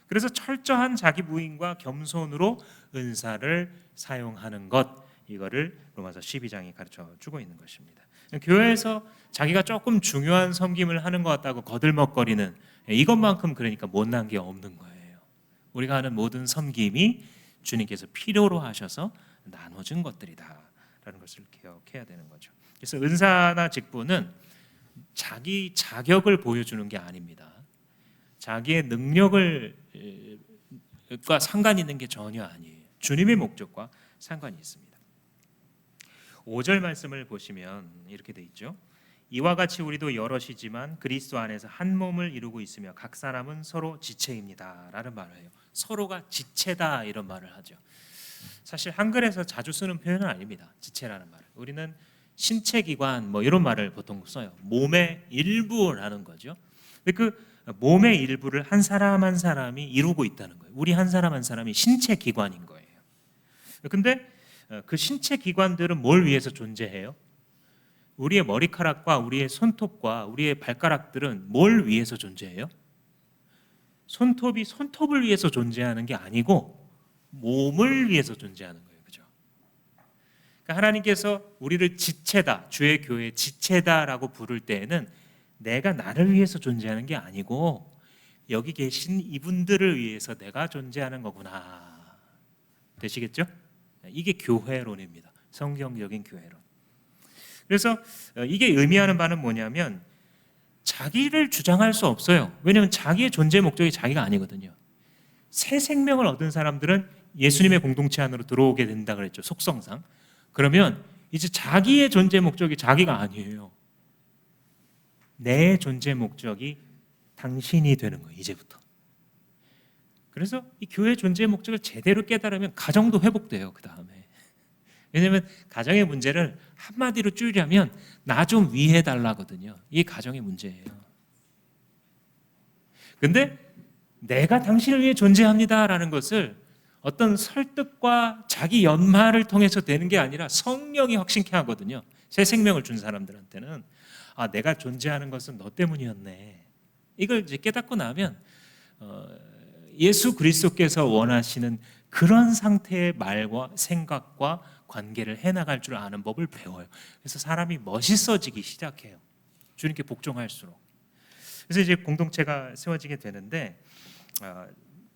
그래서 철저한 자기 부인과 겸손으로 은사를 사용하는 것, 이거를 로마서 12장이 가르쳐 주고 있는 것입니다. 교회에서 자기가 조금 중요한 섬김을 하는 것 같다고 거들먹거리는 이것만큼 그러니까 못난 게 없는 거예요. 우리가 하는 모든 섬김이 주님께서 필요로 하셔서 나눠준 것들이다라는 것을 기억해야 되는 거죠. 그래서 은사나 직분은 자기 자격을 보여주는 게 아닙니다. 자기의 능력과 상관 있는 게 전혀 아니에요. 주님의 목적과 상관이 있습니다. 5절 말씀을 보시면 이렇게 돼 있죠. 이와 같이 우리도 여럿이지만 그리스도 안에서 한 몸을 이루고 있으며 각 사람은 서로 지체입니다 라는 말을 해요. 서로가 지체다 이런 말을 하죠. 사실 한글에서 자주 쓰는 표현은 아닙니다. 지체라는 말을. 우리는 신체 기관 뭐 이런 말을 보통 써요. 몸의 일부라는 거죠. 근데 그 몸의 일부를 한 사람 한 사람이 이루고 있다는 거예요. 우리 한 사람 한 사람이 신체 기관인 거예요. 근데 그 신체 기관들은 뭘 위해서 존재해요? 우리의 머리카락과 우리의 손톱과 우리의 발가락들은 뭘 위해서 존재해요? 손톱이 손톱을 위해서 존재하는 게 아니고 몸을 위해서 존재하는 거예요. 그죠? 그러니까 하나님께서 우리를 지체다, 주의 교회 지체다라고 부를 때에는 내가 나를 위해서 존재하는 게 아니고 여기 계신 이분들을 위해서 내가 존재하는 거구나. 되시겠죠? 이게 교회론입니다. 성경적인 교회론. 그래서 이게 의미하는 바는 뭐냐면 자기를 주장할 수 없어요. 왜냐하면 자기의 존재 목적이 자기가 아니거든요. 새 생명을 얻은 사람들은 예수님의 공동체 안으로 들어오게 된다 그랬죠. 속성상. 그러면 이제 자기의 존재 목적이 자기가 아니에요. 내 존재 목적이 당신이 되는 거예요. 이제부터. 그래서 이 교회 존재 목적을 제대로 깨달으면 가정도 회복돼요. 그 다음에. 왜냐하면 가정의 문제를 한마디로 줄이려면 나 좀 위해달라거든요. 이게 가정의 문제예요. 근데 내가 당신을 위해 존재합니다라는 것을 어떤 설득과 자기 연마를 통해서 되는 게 아니라 성령이 확신케 하거든요. 새 생명을 준 사람들한테는 내가 존재하는 것은 너 때문이었네. 이걸 이제 깨닫고 나면 예수 그리스도께서 원하시는 그런 상태의 말과 생각과 관계를 해나갈 줄 아는 법을 배워요. 그래서 사람이 멋있어지기 시작해요. 주님께 복종할수록. 그래서 이제 공동체가 세워지게 되는데,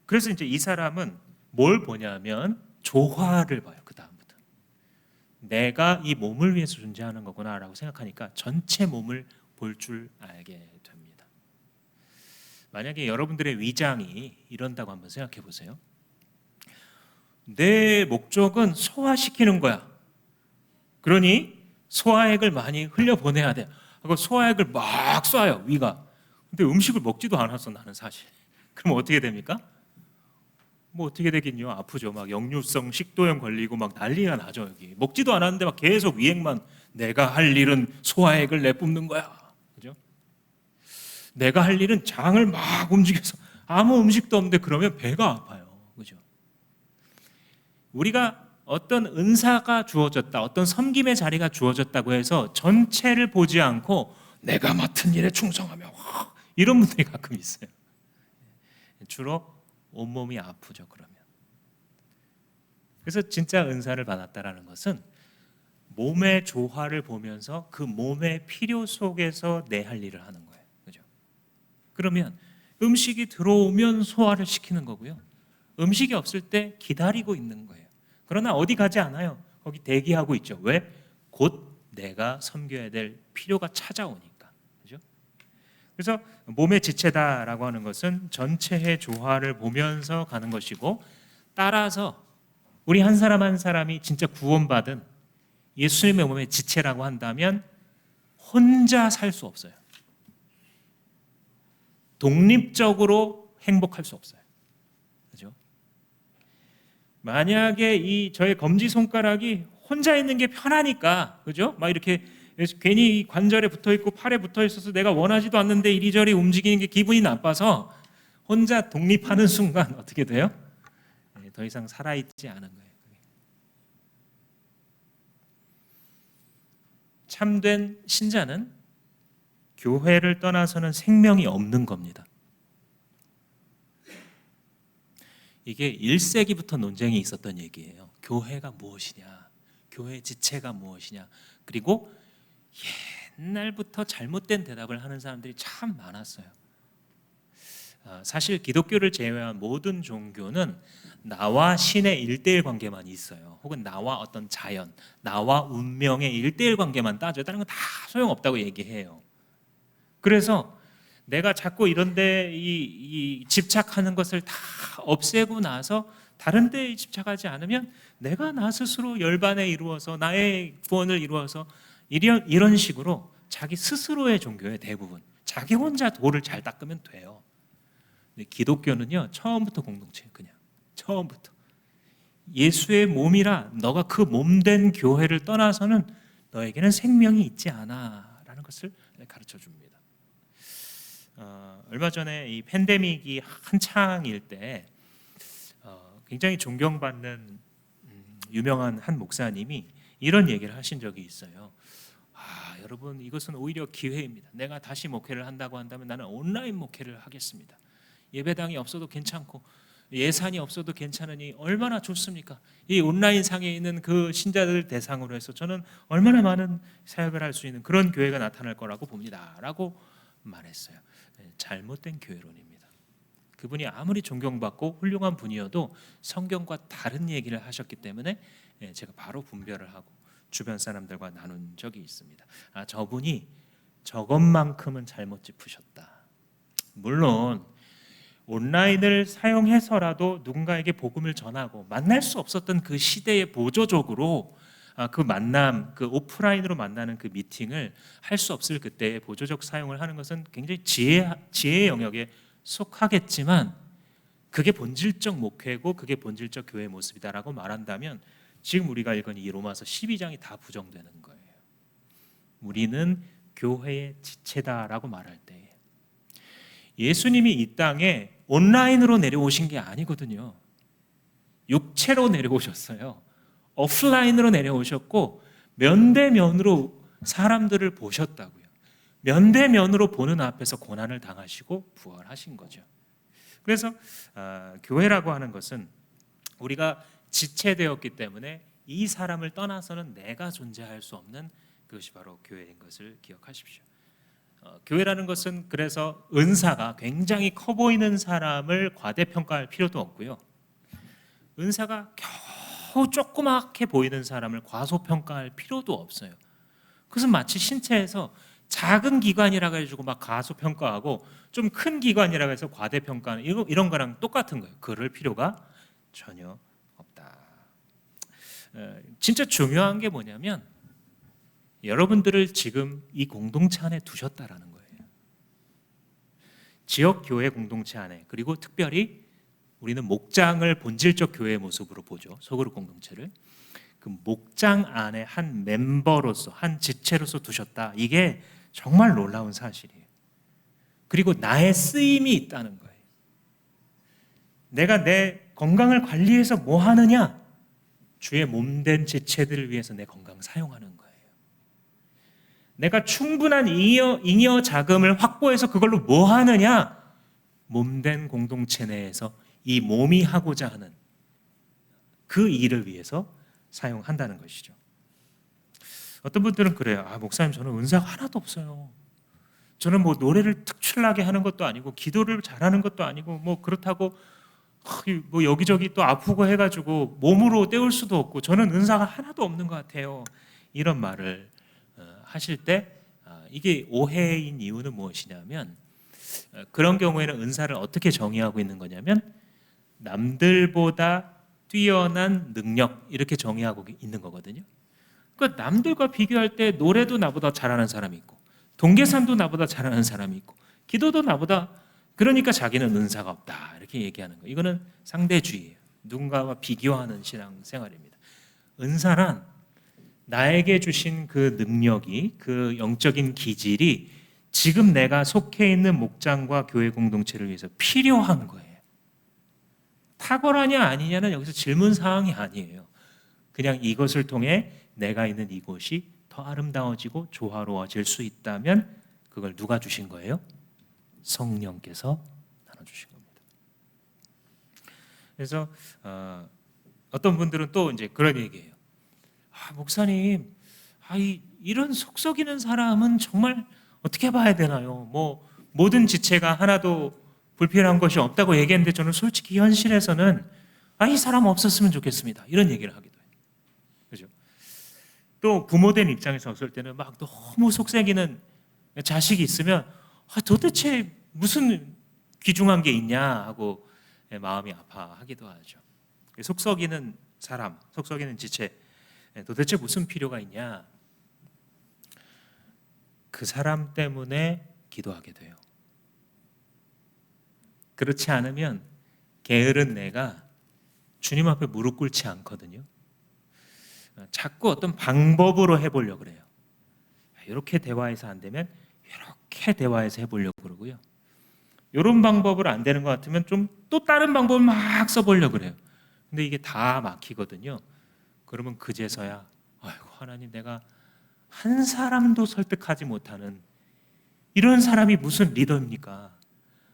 그래서 이제 이 사람은 뭘 보냐면 조화를 봐요. 그 다음부터 내가 이 몸을 위해서 존재하는 거구나라고 생각하니까 전체 몸을 볼 줄 알게 됩니다. 만약에 여러분들의 위장이 이런다고 한번 생각해 보세요. 내 목적은 소화시키는 거야. 그러니 소화액을 많이 흘려보내야 돼. 하고 소화액을 막 쏴요, 위가. 근데 음식을 먹지도 않았어, 나는 사실. 그럼 어떻게 됩니까? 뭐 어떻게 되긴요, 아프죠. 막 역류성 식도염 걸리고 막 난리가 나죠. 여기 먹지도 않았는데 막 계속 위액만. 내가 할 일은 소화액을 내뿜는 거야, 그죠? 내가 할 일은 장을 막 움직여서 아무 음식도 없는데 그러면 배가 아파요, 그죠? 우리가 어떤 은사가 주어졌다, 어떤 섬김의 자리가 주어졌다고 해서 전체를 보지 않고 내가 맡은 일에 충성하며 이런 분들이 가끔 있어요. 주로 온몸이 아프죠, 그러면. 그래서 진짜 은사를 받았다라는 것은 몸의 조화를 보면서 그 몸의 필요 속에서 내 할 일을 하는 거예요, 그죠? 그러면 음식이 들어오면 소화를 시키는 거고요, 음식이 없을 때 기다리고 있는 거예요. 그러나 어디 가지 않아요. 거기 대기하고 있죠. 왜? 곧 내가 섬겨야 될 필요가 찾아오니까, 그죠? 그래서 몸의 지체다라고 하는 것은 전체의 조화를 보면서 가는 것이고, 따라서 우리 한 사람 한 사람이 진짜 구원받은 예수님의 몸의 지체라고 한다면 혼자 살 수 없어요. 독립적으로 행복할 수 없어요, 그죠? 만약에 이 저의 검지 손가락이 혼자 있는 게 편하니까, 그죠? 막 이렇게 괜히 관절에 붙어 있고 팔에 붙어 있어서 내가 원하지도 않는데 이리저리 움직이는 게 기분이 나빠서 혼자 독립하는 순간 어떻게 돼요? 더 이상 살아있지 않은 거예요. 참된 신자는 교회를 떠나서는 생명이 없는 겁니다. 이게 1세기부터 논쟁이 있었던 얘기예요. 교회가 무엇이냐, 교회 지체가 무엇이냐. 그리고 옛날부터 잘못된 대답을 하는 사람들이 참 많았어요. 사실 기독교를 제외한 모든 종교는 나와 신의 1:1 관계만 있어요. 혹은 나와 어떤 자연, 나와 운명의 1:1 관계만 따져요. 다른 건 다 소용없다고 얘기해요. 그래서 내가 자꾸 이런데 이 집착하는 것을 다 없애고 나서 다른 데에 집착하지 않으면 내가 나 스스로 열반에 이루어서 나의 구원을 이루어서 이런 식으로 자기 스스로의 종교의 대부분, 자기 혼자 도를 잘 닦으면 돼요. 근데 기독교는요, 처음부터 공동체예요. 그냥 처음부터 예수의 몸이라 너가 그 몸된 교회를 떠나서는 너에게는 생명이 있지 않아 라는 것을 가르쳐 줍니다. 얼마 전에 이 팬데믹이 한창일 때 굉장히 존경받는 유명한 한 목사님이 이런 얘기를 하신 적이 있어요. 여러분, 이것은 오히려 기회입니다. 내가 다시 목회를 한다고 한다면 나는 온라인 목회를 하겠습니다. 예배당이 없어도 괜찮고 예산이 없어도 괜찮으니 얼마나 좋습니까? 이 온라인 상에 있는 그 신자들 대상으로 해서 저는 얼마나 많은 사역을 할 수 있는 그런 교회가 나타날 거라고 봅니다 라고 말했어요. 잘못된 교회론입니다. 그분이 아무리 존경받고 훌륭한 분이어도 성경과 다른 얘기를 하셨기 때문에 제가 바로 분별을 하고 주변 사람들과 나눈 적이 있습니다. 저분이 저것만큼은 잘못 짚으셨다. 물론 온라인을 사용해서라도 누군가에게 복음을 전하고 만날 수 없었던 그 시대에 보조적으로 그 만남, 그 오프라인으로 만나는 그 미팅을 할 수 없을 그때에 보조적 사용을 하는 것은 굉장히 지혜의 영역에 속하겠지만 그게 본질적 목회고 그게 본질적 교회의 모습이다라고 말한다면 지금 우리가 읽은 이 로마서 12장이 다 부정되는 거예요. 우리는 교회의 지체다라고 말할 때 예수님이 이 땅에 온라인으로 내려오신 게 아니거든요. 육체로 내려오셨어요. 오프라인으로 내려오셨고 면대면으로 사람들을 보셨다고요. 면대면으로 보는 앞에서 고난을 당하시고 부활하신 거죠. 그래서 교회라고 하는 것은 우리가 지체되었기 때문에 이 사람을 떠나서는 내가 존재할 수 없는 그것이 바로 교회인 것을 기억하십시오. 교회라는 것은 그래서 은사가 굉장히 커 보이는 사람을 과대평가할 필요도 없고요. 은사가 겨우 조그맣게 보이는 사람을 과소평가할 필요도 없어요. 그것은 마치 신체에서 작은 기관이라고 해가지고 막 과소평가하고 좀 큰 기관이라고 해서 과대평가하는 이런 거랑 똑같은 거예요. 그럴 필요가 전혀 없다. 진짜 중요한 게 뭐냐면 여러분들을 지금 이 공동체 안에 두셨다라는 거예요. 지역 교회 공동체 안에, 그리고 특별히 우리는 목장을 본질적 교회의 모습으로 보죠. 소그룹 공동체를. 그 목장 안에 한 멤버로서, 한 지체로서 두셨다. 이게 정말 놀라운 사실이에요. 그리고 나의 쓰임이 있다는 거예요. 내가 내 건강을 관리해서 뭐 하느냐? 주의 몸된 지체들을 위해서 내 건강 사용하는 거예요. 내가 충분한 잉여 자금을 확보해서 그걸로 뭐 하느냐? 몸된 공동체 내에서 이 몸이 하고자 하는 그 일을 위해서 사용한다는 것이죠. 어떤 분들은 그래요. 목사님, 저는 은사가 하나도 없어요. 저는 뭐 노래를 특출나게 하는 것도 아니고 기도를 잘하는 것도 아니고 뭐 그렇다고 뭐 여기저기 또 아프고 해가지고 몸으로 때울 수도 없고 저는 은사가 하나도 없는 것 같아요. 이런 말을 하실 때 이게 오해인 이유는 무엇이냐면, 그런 경우에는 은사를 어떻게 정의하고 있는 거냐면 남들보다 뛰어난 능력, 이렇게 정의하고 있는 거거든요. 그러니까 남들과 비교할 때 노래도 나보다 잘하는 사람이 있고 동계산도 나보다 잘하는 사람이 있고 기도도 나보다, 그러니까 자기는 은사가 없다, 이렇게 얘기하는 거예요. 이거는 상대주의예요. 누군가와 비교하는 신앙생활입니다. 은사란 나에게 주신 그 능력이, 그 영적인 기질이 지금 내가 속해 있는 목장과 교회 공동체를 위해서 필요한 거예요. 탁월하냐 아니냐는 여기서 질문 사항이 아니에요. 그냥 이것을 통해 내가 있는 이곳이 더 아름다워지고 조화로워질 수 있다면 그걸 누가 주신 거예요? 성령께서 나눠주신 겁니다. 그래서 어떤 분들은 또 이제 그런 얘기예요. 목사님, 이런 속 썩이는 사람은 정말 어떻게 봐야 되나요? 뭐 모든 지체가 하나도 불필요한 것이 없다고 얘기했는데 저는 솔직히 현실에서는 이 사람 없었으면 좋겠습니다. 이런 얘기를 하기도 해요. 그죠? 또 부모된 입장에서 봤을 때는 막 너무 속삭이는 자식이 있으면 도대체 무슨 귀중한 게 있냐 하고 마음이 아파하기도 하죠. 속썩이는 사람, 속썩이는 지체, 도대체 무슨 필요가 있냐? 그 사람 때문에 기도하게 돼요. 그렇지 않으면 게으른 내가 주님 앞에 무릎 꿇지 않거든요. 자꾸 어떤 방법으로 해보려고 그래요. 이렇게 대화해서 안 되면 이렇게 대화해서 해보려고 그러고요. 이런 방법으로 안 되는 것 같으면 좀 또 다른 방법을 막 써보려고 그래요. 근데 이게 다 막히거든요. 그러면 그제서야 하나님, 내가 한 사람도 설득하지 못하는 이런 사람이 무슨 리더입니까?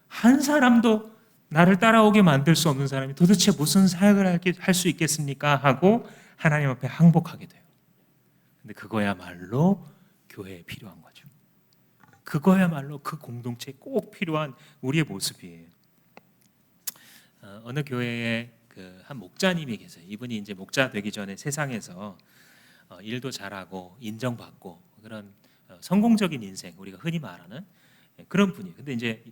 한 사람도 나를 따라오게 만들 수 없는 사람이 도대체 무슨 사역을 할 수 있겠습니까? 하고 하나님 앞에 항복하게 돼요. 근데 그거야말로 교회에 필요한 거죠. 그거야말로 그 공동체에 꼭 필요한 우리의 모습이에요. 어느 교회에 한 목자님이 계세요. 이분이 이제 목자 되기 전에 세상에서 일도 잘하고 인정받고 그런 성공적인 인생, 우리가 흔히 말하는 그런 분이에요. 근데 이제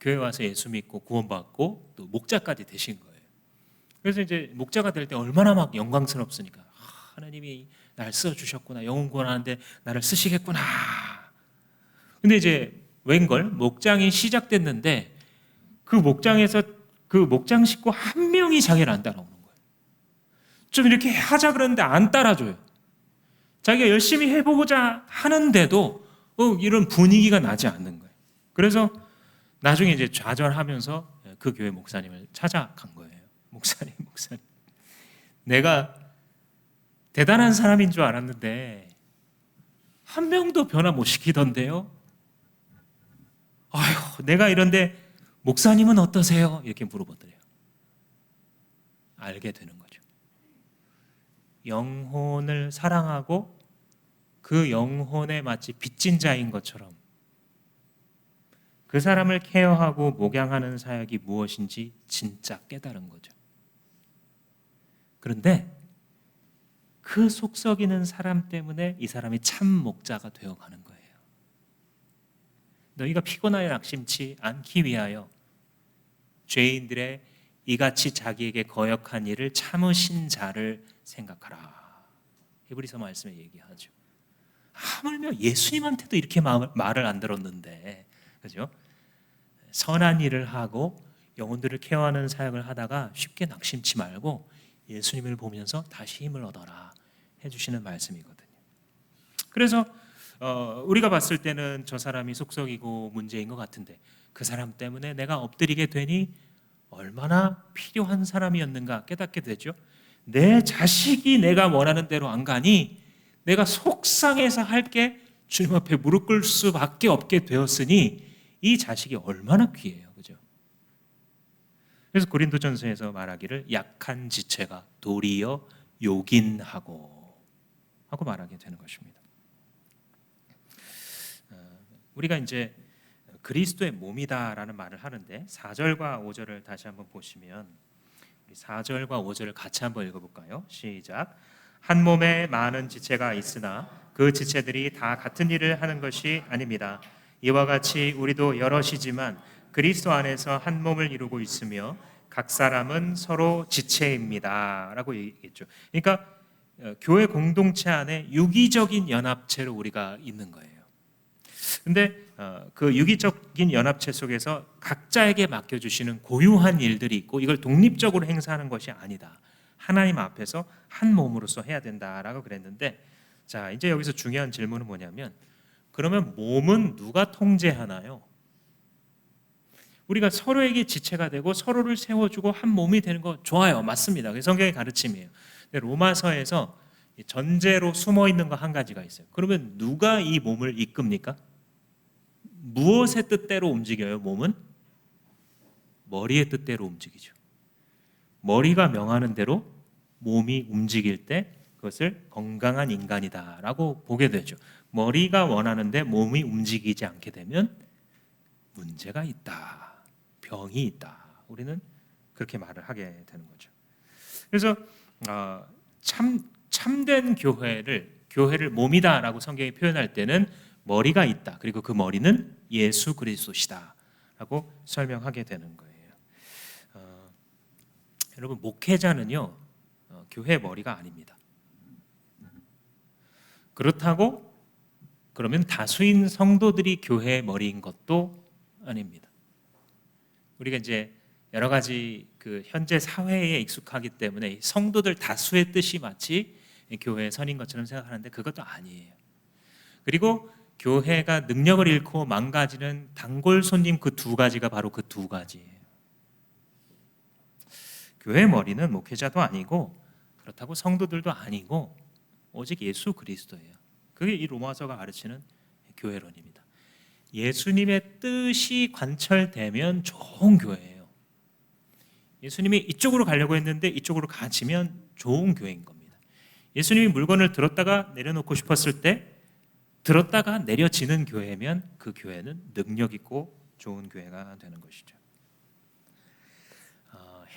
교회 와서 예수 믿고 구원받고 또 목자까지 되신 거예요. 그래서 이제 목자가 될 때 얼마나 막 영광스럽습니까? 하나님이 날 써주셨구나, 영혼 구원하는데 나를 쓰시겠구나. 근데 이제 웬걸 목장이 시작됐는데 그 목장에서 그 목장 식구 한 명이 자기를 안 따라오는 거예요. 좀 이렇게 하자 그러는데 안 따라줘요. 자기가 열심히 해보고자 하는데도 이런 분위기가 나지 않는 거예요. 그래서 나중에 이제 좌절하면서 그 교회 목사님을 찾아간 거예요. 목사님, 내가 대단한 사람인 줄 알았는데 한 명도 변화 못 시키던데요. 내가 이런데 목사님은 어떠세요? 이렇게 물어보더래요. 알게 되는 거죠. 영혼을 사랑하고 그 영혼에 마치 빚진 자인 것처럼 그 사람을 케어하고 목양하는 사역이 무엇인지 진짜 깨달은 거죠. 그런데 그 속썩이는 사람 때문에 이 사람이 참 목자가 되어가는 거예요. 너희가 피곤하여 낙심치 않기 위하여 죄인들의 이같이 자기에게 거역한 일을 참으신 자를 생각하라. 히브리서 말씀에 얘기하죠. 하물며 예수님한테도 이렇게 말을 안 들었는데, 그죠? 선한 일을 하고 영혼들을 케어하는 사역을 하다가 쉽게 낙심치 말고 예수님을 보면서 다시 힘을 얻어라 해주시는 말씀이거든요. 그래서 우리가 봤을 때는 저 사람이 속썩이고 문제인 것 같은데 그 사람 때문에 내가 엎드리게 되니 얼마나 필요한 사람이었는가 깨닫게 되죠. 내 자식이 내가 원하는 대로 안 가니 내가 속상해서 할 게 주님 앞에 무릎 꿇을 수밖에 없게 되었으니 이 자식이 얼마나 귀해요, 그죠? 그래서 고린도전서에서 말하기를 약한 지체가 도리어 요긴하고 하고 말하게 되는 것입니다. 우리가 이제 그리스도의 몸이다라는 말을 하는데 4절과 5절을 다시 한번 보시면 4절과 5절을 같이 한번 읽어볼까요? 시작. 한 몸에 많은 지체가 있으나 그 지체들이 다 같은 일을 하는 것이 아닙니다. 이와 같이 우리도 여럿이지만 그리스도 안에서 한 몸을 이루고 있으며 각 사람은 서로 지체입니다 라고 얘기했죠. 그러니까 교회 공동체 안에 유기적인 연합체로 우리가 있는 거예요. 근데 그 유기적인 연합체 속에서 각자에게 맡겨주시는 고유한 일들이 있고 이걸 독립적으로 행사하는 것이 아니다. 하나님 앞에서 한 몸으로서 해야 된다라고 그랬는데, 자 이제 여기서 중요한 질문은 뭐냐면 그러면 몸은 누가 통제하나요? 우리가 서로에게 지체가 되고 서로를 세워주고 한 몸이 되는 거 좋아요, 맞습니다. 그게 성경의 가르침이에요. 근데 로마서에서 전제로 숨어 있는 거 한 가지가 있어요. 그러면 누가 이 몸을 이끕니까? 무엇의 뜻대로 움직여요? 몸은 머리의 뜻대로 움직이죠. 머리가 명하는 대로 몸이 움직일 때 그것을 건강한 인간이다라고 보게 되죠. 머리가 원하는데 몸이 움직이지 않게 되면 문제가 있다, 병이 있다. 우리는 그렇게 말을 하게 되는 거죠. 그래서 참된 교회를 몸이다라고 성경이 표현할 때는 머리가 있다. 그리고 그 머리는 예수 그리스도시다라고 설명하게 되는 거예요. 여러분 목회자는요 교회 머리가 아닙니다. 그렇다고 그러면 다수인 성도들이 교회의 머리인 것도 아닙니다. 우리가 이제 여러 가지 그 현재 사회에 익숙하기 때문에 성도들 다수의 뜻이 마치 교회의 선인 것처럼 생각하는데 그것도 아니에요. 그리고 교회가 능력을 잃고 망가지는 단골 손님 그 두 가지가 바로 그 두 가지예요. 교회의 머리는 목회자도 아니고 그렇다고 성도들도 아니고 오직 예수 그리스도예요. 그게 이 로마서가 가르치는 교회론입니다. 예수님의 뜻이 관철되면 좋은 교회예요. 예수님이 이쪽으로 가려고 했는데 이쪽으로 가지면 좋은 교회인 겁니다. 예수님이 물건을 들었다가 내려놓고 싶었을 때 들었다가 내려지는 교회면 그 교회는 능력 있고 좋은 교회가 되는 것이죠.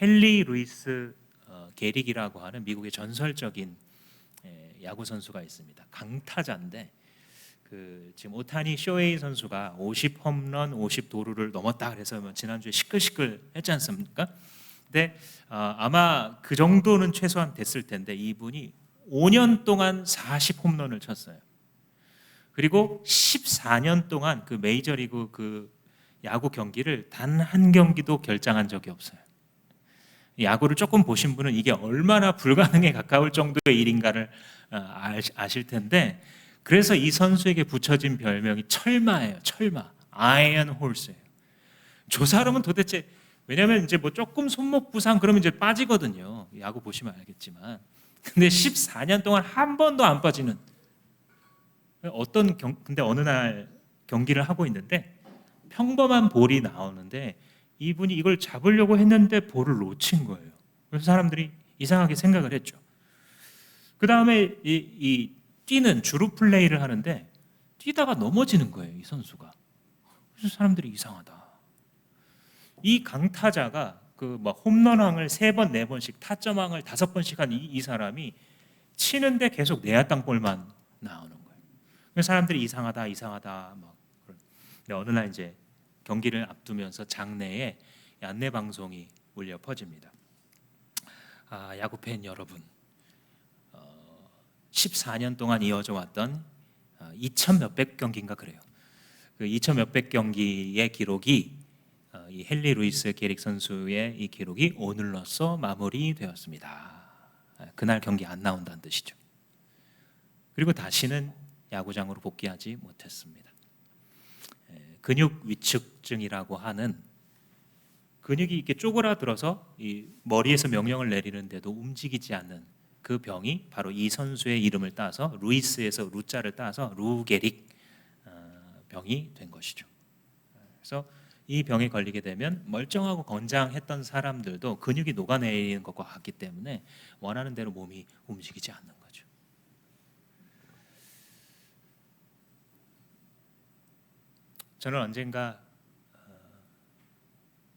헨리 루이스 게릭이라고 하는 미국의 전설적인 야구 선수가 있습니다. 강타자인데 지금 오타니 쇼헤이 선수가 50 홈런, 50 도루를 넘었다 그래서 지난주에 시끌시끌 했지 않습니까? 근데 아마 그 정도는 최소한 됐을 텐데 이분이 5년 동안 40 홈런을 쳤어요. 그리고 14년 동안 그 메이저리그 그 야구 경기를 단 한 경기도 결장한 적이 없어요. 야구를 조금 보신 분은 이게 얼마나 불가능에 가까울 정도의 일인가를 아실 텐데, 그래서 이 선수에게 붙여진 별명이 철마예요. 철마, 아이언 홀스예요. 저 사람은 도대체, 왜냐하면 이제 뭐 조금 손목 부상 그러면 이제 빠지거든요. 야구 보시면 알겠지만, 근데 14년 동안 한 번도 안 빠지는 근데 어느 날 경기를 하고 있는데 평범한 볼이 나오는데 이분이 이걸 잡으려고 했는데 볼을 놓친 거예요. 그래서 사람들이 이상하게 생각을 했죠. 그 다음에 이 뛰는 주루 플레이를 하는데 뛰다가 넘어지는 거예요, 이 선수가. 그래서 사람들이 이상하다. 이 강타자가 그 막 홈런왕을 3번, 4번씩 타점왕을 5번씩 한 이 사람이 치는데 계속 내야 땅볼만 나오는 거예요. 그래서 사람들이 이상하다, 이상하다 막. 근데 어느 날 이제 경기를 앞두면서 장내에 안내 방송이 울려 퍼집니다. 야구 팬 여러분, 14년 동안 이어져 왔던 2천 몇백 경기인가 그래요. 그 2천 몇백 경기의 기록이 이 헨리 루이스 게릭 선수의 이 기록이 오늘로써 마무리되었습니다. 그날 경기 안 나온다는 뜻이죠. 그리고 다시는 야구장으로 복귀하지 못했습니다. 근육 위축증이라고 하는 근육이 이렇게 쪼그라들어서 이 머리에서 명령을 내리는데도 움직이지 않는 그 병이 바로 이 선수의 이름을 따서 루이스에서 루자를 따서 루게릭 병이 된 것이죠. 그래서 이 병에 걸리게 되면 멀쩡하고 건장했던 사람들도 근육이 녹아내리는 것과 같기 때문에 원하는 대로 몸이 움직이지 않는 거죠. 저는 언젠가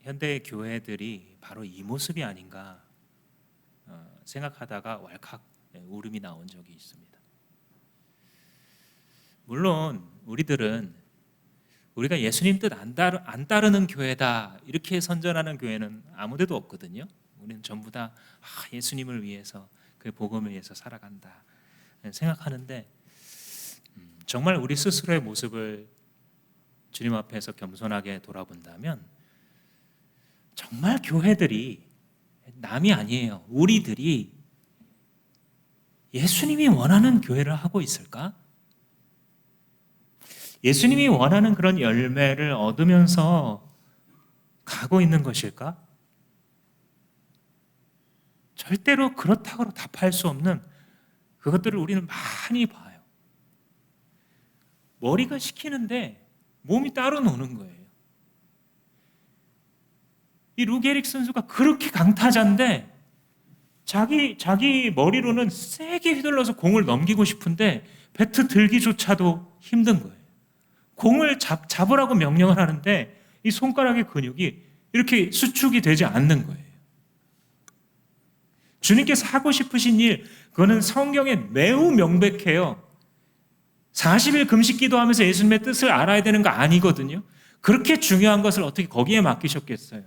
현대 교회들이 바로 이 모습이 아닌가 생각하다가 왈칵 울음이 나온 적이 있습니다. 물론 우리가 예수님 뜻 안 따르는 교회다 이렇게 선전하는 교회는 아무데도 없거든요. 우리는 전부 다 예수님을 위해서 그 복음을 위해서 살아간다 생각하는데 정말 우리 스스로의 모습을 주님 앞에서 겸손하게 돌아본다면 정말 교회들이 남이 아니에요. 우리들이 예수님이 원하는 교회를 하고 있을까? 예수님이 원하는 그런 열매를 얻으면서 가고 있는 것일까? 절대로 그렇다고 답할 수 없는 그것들을 우리는 많이 봐요. 머리가 시키는데 몸이 따로 노는 거예요. 이 루게릭 선수가 그렇게 강타자인데 자기 머리로는 세게 휘둘러서 공을 넘기고 싶은데 배트 들기조차도 힘든 거예요. 공을 잡으라고 명령을 하는데 이 손가락의 근육이 이렇게 수축이 되지 않는 거예요. 주님께서 하고 싶으신 일, 그거는 성경에 매우 명백해요. 40일 금식 기도하면서 예수님의 뜻을 알아야 되는 거 아니거든요. 그렇게 중요한 것을 어떻게 거기에 맡기셨겠어요?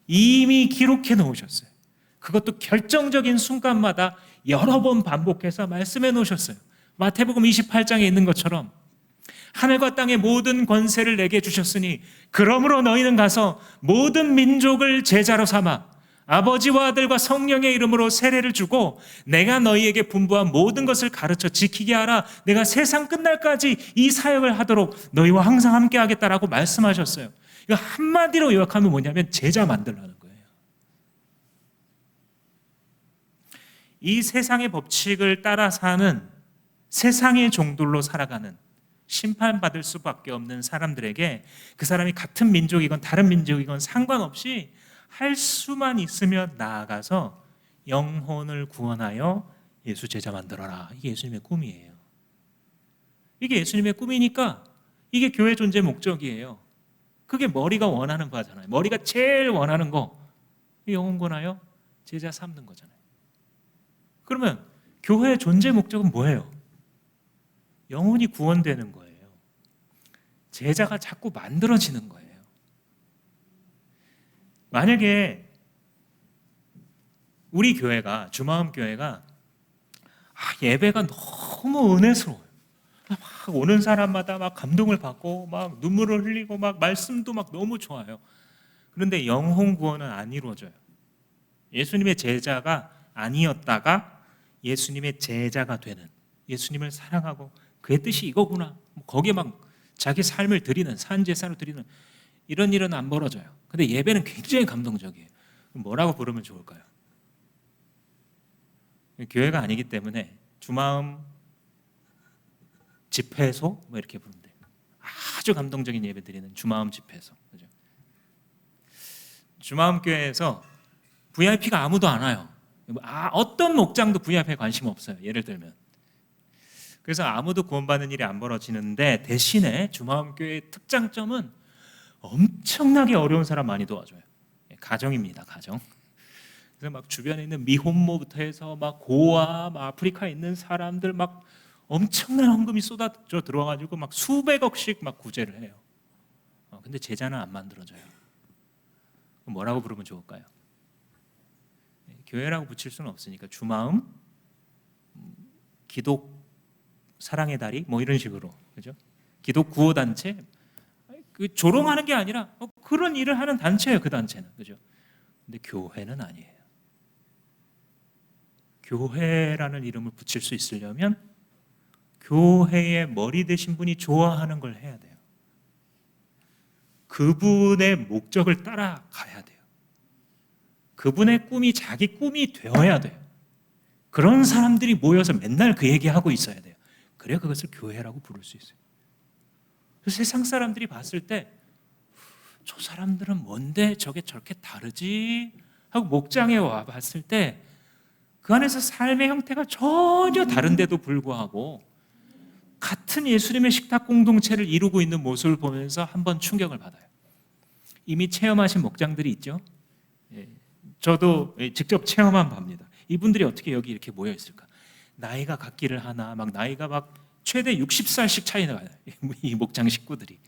이미 기록해 놓으셨어요. 그것도 결정적인 순간마다 여러 번 반복해서 말씀해 놓으셨어요. 마태복음 28장에 있는 것처럼 하늘과 땅의 모든 권세를 내게 주셨으니 그러므로 너희는 가서 모든 민족을 제자로 삼아 아버지와 아들과 성령의 이름으로 세례를 주고 내가 너희에게 분부한 모든 것을 가르쳐 지키게 하라. 내가 세상 끝날까지 이 사역을 하도록 너희와 항상 함께 하겠다라고 말씀하셨어요. 이거 한마디로 요약하면 뭐냐면 제자 만들라는 거예요. 이 세상의 법칙을 따라 사는 세상의 종들로 살아가는 심판받을 수밖에 없는 사람들에게 그 사람이 같은 민족이건 다른 민족이건 상관없이 할 수만 있으면 나아가서 영혼을 구원하여 예수 제자 만들어라. 이게 예수님의 꿈이에요. 이게 예수님의 꿈이니까 이게 교회 존재 목적이에요. 그게 머리가 원하는 바잖아요. 머리가 제일 원하는 거 영혼 구원하여 제자 삼는 거잖아요. 그러면 교회의 존재 목적은 뭐예요? 영혼이 구원되는 거예요. 제자가 자꾸 만들어지는 거예요. 만약에 우리 교회가 주마음 교회가 예배가 너무 은혜스러워요. 막 오는 사람마다 막 감동을 받고 막 눈물을 흘리고 막 말씀도 막 너무 좋아요. 그런데 영혼 구원은 안 이루어져요. 예수님의 제자가 아니었다가 예수님의 제자가 되는, 예수님을 사랑하고 그의 뜻이 이거구나, 거기에 막 자기 삶을 드리는, 산제사로 드리는 이런 일은 안 벌어져요. 근데 예배는 굉장히 감동적이에요. 뭐라고 부르면 좋을까요? 교회가 아니기 때문에 주마음 집회소 뭐 이렇게 부르면 돼요. 아주 감동적인 예배 드리는 주마음 집회소. 그죠? 주마음 교회에서 VIP가 아무도 안 와요. 어떤 목장도 VIP에 관심 없어요. 예를 들면. 그래서 아무도 구원받는 일이 안 벌어지는데 대신에 주마음교회의 특장점은 엄청나게 어려운 사람 많이 도와줘요. 가정입니다. 가정. 그래서 막 주변에 있는 미혼모부터 해서 막 고아, 막 아프리카에 있는 사람들 막 엄청난 헌금이 쏟아져 들어와가지고 막 수백억씩 막 구제를 해요. 근데 제자는 안 만들어져요. 그럼 뭐라고 부르면 좋을까요? 교회라고 붙일 수는 없으니까 주마음, 기독 사랑의 다리 뭐 이런 식으로, 그죠? 기독 구호 단체, 그 조롱하는 게 아니라 그런 일을 하는 단체예요. 그 단체는, 그죠? 근데 교회는 아니에요. 교회라는 이름을 붙일 수 있으려면 교회의 머리 되신 분이 좋아하는 걸 해야 돼요. 그분의 목적을 따라가야 돼요. 그분의 꿈이 자기 꿈이 되어야 돼요. 그런 사람들이 모여서 맨날 그 얘기하고 있어야 돼요. 그래야 그것을 교회라고 부를 수 있어요. 세상 사람들이 봤을 때 저 사람들은 뭔데 저게 저렇게 다르지? 하고 목장에 와 봤을 때 그 안에서 삶의 형태가 전혀 다른데도 불구하고 같은 예수님의 식탁 공동체를 이루고 있는 모습을 보면서 한번 충격을 받아요. 이미 체험하신 목장들이 있죠. 저도 직접 체험한 바입니다. 이분들이 어떻게 여기 이렇게 모여 있을까? 나이가 같기를 하나, 막 나이가 막 최대 60살씩 차이가 나요. 이 목장 식구들이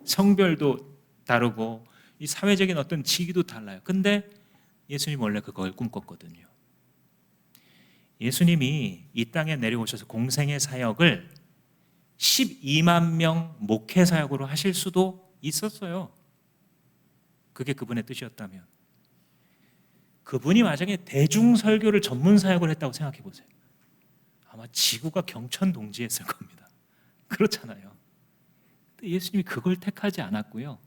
성별도 다르고 이 사회적인 어떤 직위도 달라요. 근데 예수님 원래 그걸 꿈꿨거든요. 예수님이 이 땅에 내려오셔서 공생의 사역을 12만 명 목회 사역으로 하실 수도 있었어요. 그게 그분의 뜻이었다면 그분이 만약에 대중 설교를 전문 사역을 했다고 생각해 보세요. 아마 지구가 경천동지했을 겁니다. 그렇잖아요. 근데 예수님이 그걸 택하지 않았고요.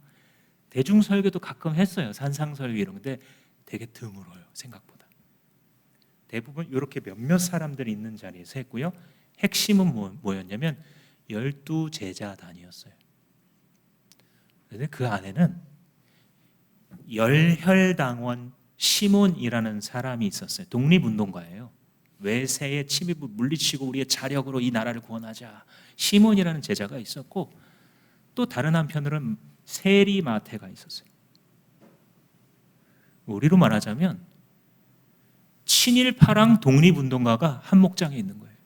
대중 설교도 가끔 했어요. 산상 설교 이런 건데 되게 드물어요. 생각보다. 대부분 이렇게 몇몇 사람들이 있는 자리에서 했고요. 핵심은 뭐였냐면 12제자단이었어요. 그런데 그 안에는 열혈당원 시몬이라는 사람이 있었어요. 독립운동가예요. 외세의 침입을 물리치고 우리의 자력으로 이 나라를 구원하자. 시몬이라는 제자가 있었고 또 다른 한편으로는 세리마테가 있었어요. 우리로 말하자면 친일파랑 독립운동가가 한 목장에 있는 거예요.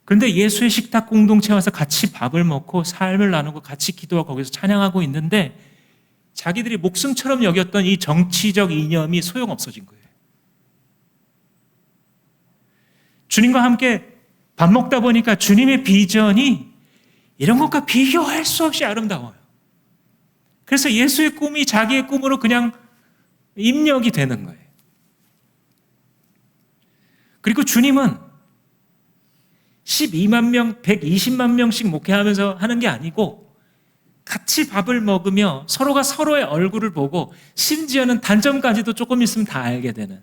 그런데 예수의 식탁 공동체에 와서 같이 밥을 먹고 삶을 나누고 같이 기도하고 거기서 찬양하고 있는데 자기들이 목숨처럼 여겼던 이 정치적 이념이 소용없어진 거예요. 주님과 함께 밥 먹다 보니까 주님의 비전이 이런 것과 비교할 수 없이 아름다워요. 그래서 예수의 꿈이 자기의 꿈으로 그냥 입력이 되는 거예요. 그리고 주님은 12만 명, 120만 명씩 목회하면서 하는 게 아니고 같이 밥을 먹으며 서로가 서로의 얼굴을 보고 심지어는 단점까지도 조금 있으면 다 알게 되는,